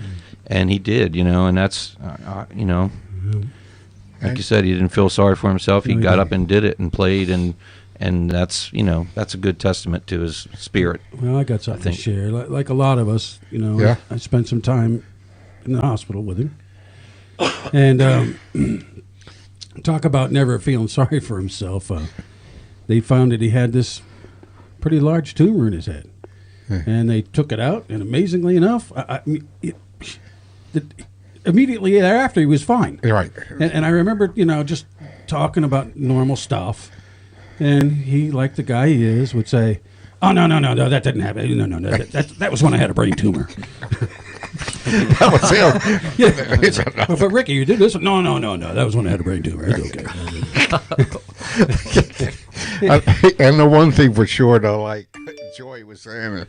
and he did, and that's, like you said, he didn't feel sorry for himself. He got up and did it and played, and that's, that's a good testament to his spirit. Well, I got something to share. Like a lot of us, I spent some time in the hospital with him, and talk about never feeling sorry for himself. They found that he had this pretty large tumor in his head, and they took it out, and amazingly enough, immediately thereafter he was fine. Right. And I remember, just talking about normal stuff, and he, like the guy he is, would say, "Oh no, that didn't happen. No, that was when I had a brain tumor." That was him. Yeah. But Ricky, you did this. No. That was when I had a brain tumor. It's okay. And the one thing for sure, though, like Joy was saying,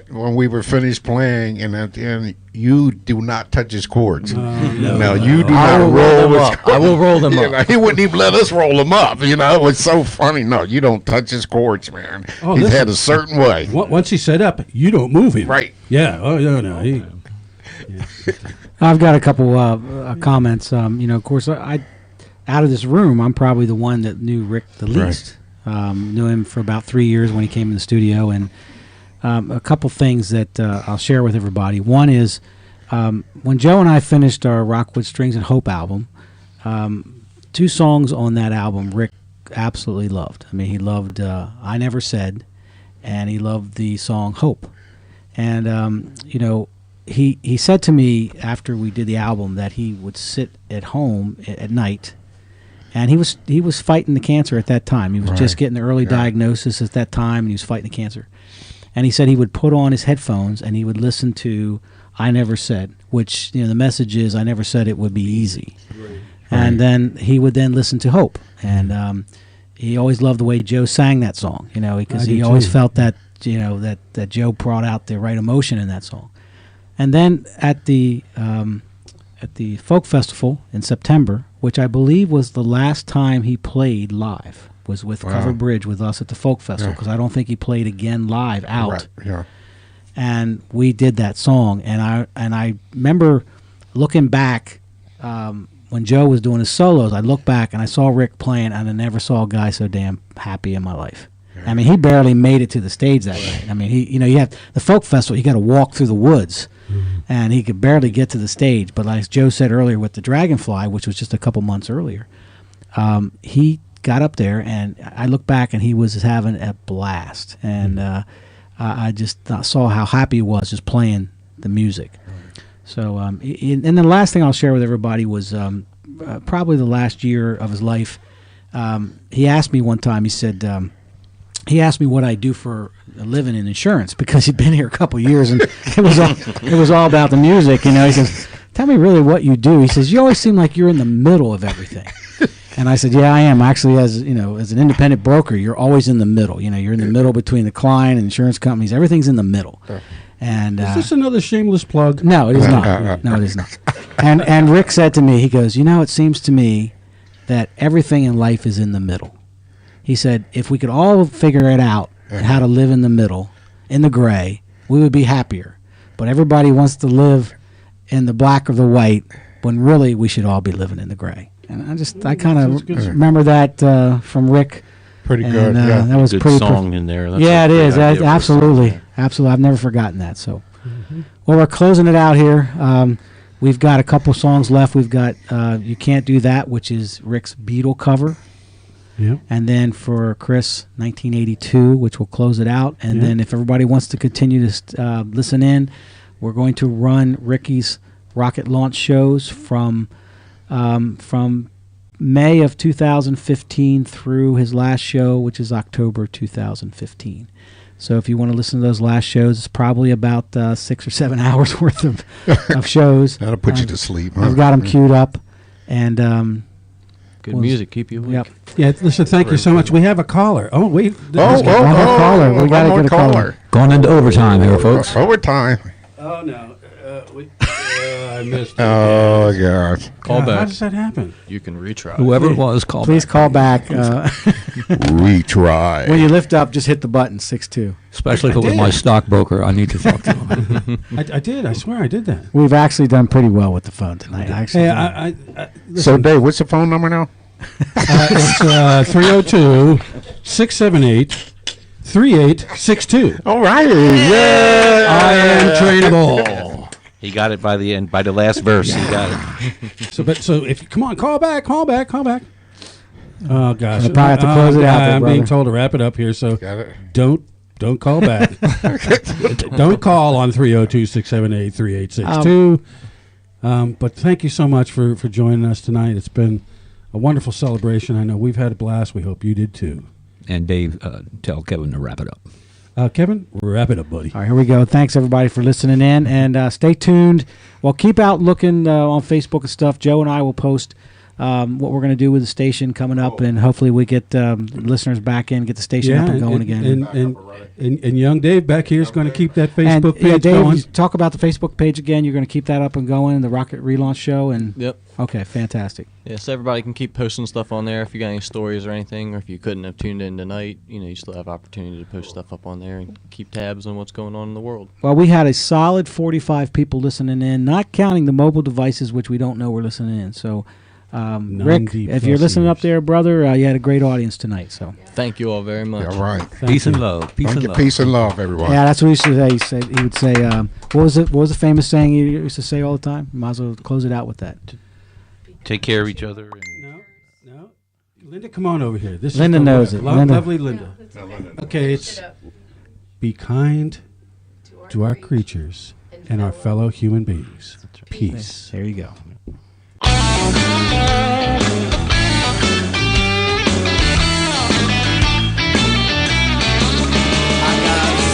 when we were finished playing, and at the end, you do not touch his chords. No, you do not roll them up. I will roll them up. He wouldn't even let us roll them up. It was so funny. No, you don't touch his chords, man. He's had a certain way. Once he's set up, you don't move him. Right. Yeah. Oh, no. I've got a couple comments. Of course, I out of this room, I'm probably the one that knew Rick the least. Right. Knew him for about 3 years when he came in the studio, and a couple things that I'll share with everybody. One is when Joe and I finished our Rockwood Strings and Hope album, 2 songs on that album Rick absolutely loved. I mean, he loved I Never Said, and he loved the song Hope. And, he said to me after we did the album that he would sit at home at night, and he was fighting the cancer at that time. He was just getting the early diagnosis at that time, and he was fighting the cancer. And he said he would put on his headphones and he would listen to I Never Said, which, the message is I never said it would be easy. Right. And then he would then listen to Hope. And he always loved the way Joe sang that song, because he always felt that, that Joe brought out the right emotion in that song. And then at the folk festival in September, which I believe was the last time he played live, was with Covered Bridge with us at the folk festival, because I don't think he played again live out. Right. Yeah. And we did that song, and I remember looking back when Joe was doing his solos. I looked back and I saw Rick playing, and I never saw a guy so damn happy in my life. I mean, he barely made it to the stage that night. I mean, you have the folk festival, you got to walk through the woods, and he could barely get to the stage. But like Joe said earlier with the Dragonfly, which was just a couple months earlier, he got up there, and I look back, and he was having a blast, and I just saw how happy he was just playing the music. So, and then the last thing I'll share with everybody was probably the last year of his life. He asked me one time. He said he asked me what I do for a living in insurance, because he'd been here a couple years, and it was all about the music. He says, "Tell me really what you do." He says, "You always seem like you're in the middle of everything." And I said, yeah, I am. Actually, as an independent broker, you're always in the middle. You're in the middle between the client and insurance companies. Everything's in the middle. And is this another shameless plug? No, it is not. No, it is not. And Rick said to me, he goes, it seems to me that everything in life is in the middle. He said, if we could all figure it out how to live in the middle, in the gray, we would be happier. But everybody wants to live in the black or the white, when really we should all be living in the gray. And I kind of remember that from Rick. Pretty and, good. Yeah. That was good pretty song in there. That's yeah, a it great is. idea for a Absolutely. song. Absolutely. I've never forgotten that. So, well, we're closing it out here. We've got a couple songs left. We've got You Can't Do That, which is Rick's Beatle cover. Yep. And then for Chris, 1982, which will close it out. And then if everybody wants to continue to listen in, we're going to run Ricky's Rocket launch shows from May of 2015 through his last show, which is October 2015. So if you want to listen to those last shows, it's probably about 6 or 7 hours worth of shows. That'll put you to sleep. Huh? I've got them queued up. And good music, keep you awake. Yep. Yeah, listen, thank you so much. We have a caller. Oh, wait. caller. We got to get a caller. Going into overtime here, folks. Overtime. Oh, no. I missed it. Oh, God. Call back. How does that happen? You can retry. Whoever it was, call Please back. call back. Retry. When you lift up, just hit the button, 6-2. Especially if it was my stockbroker, I need to talk to him. I did. I swear I did that. We've actually done pretty well with the phone tonight. Actually, Hey, So, Dave, what's the phone number now? It's 302-678-3862. All righty. Yeah. I am trainable. He got it by the end, by the last verse. He got it. So if come on, call back. Oh gosh, We'll probably have to close it out there, I'm being brother. told to wrap it up here. So Got it. don't call back. Don't call on 302-678-3862. But thank you so much for joining us tonight. It's been a wonderful celebration. I know we've had a blast. We hope you did too. And Dave, tell Kevin to wrap it up. Kevin, wrap it up, buddy. All right, here we go. Thanks, everybody, for listening in. And stay tuned. Well, keep out looking on Facebook and stuff. Joe and I will post what we're going to do with the station coming up, and hopefully we get listeners back in, get the station up and going again. And young Dave back here is going to keep that Facebook and, page Dave, going. you talk about the Facebook page again. You're going to keep that up and going, the Rocket relaunch show. And Yep. Okay, fantastic. Yeah, so everybody can keep posting stuff on there. If you got any stories or anything, or if you couldn't have tuned in tonight, you still have opportunity to post stuff up on there and keep tabs on what's going on in the world. Well, we had a solid 45 people listening in, not counting the mobile devices, which we don't know were listening in. So, Rick, if you're listening up there, brother, you had a great audience tonight. So, thank you all very much. All right. Peace and love. Peace and love. Peace and love, everyone. yeah, that's what he used to say. He would say, what was it? What was the famous saying he used to say all the time? Might as well close it out with that. Take care of each other. No. Linda, come on over here. This Linda is knows it. Linda. Lovely Linda. Okay, it's be kind to our creatures and our fellow human beings. Peace. There you go.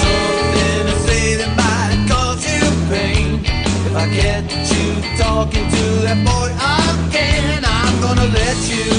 Something to say that might cause you pain. If I get you talking to that boy again, I'm gonna let you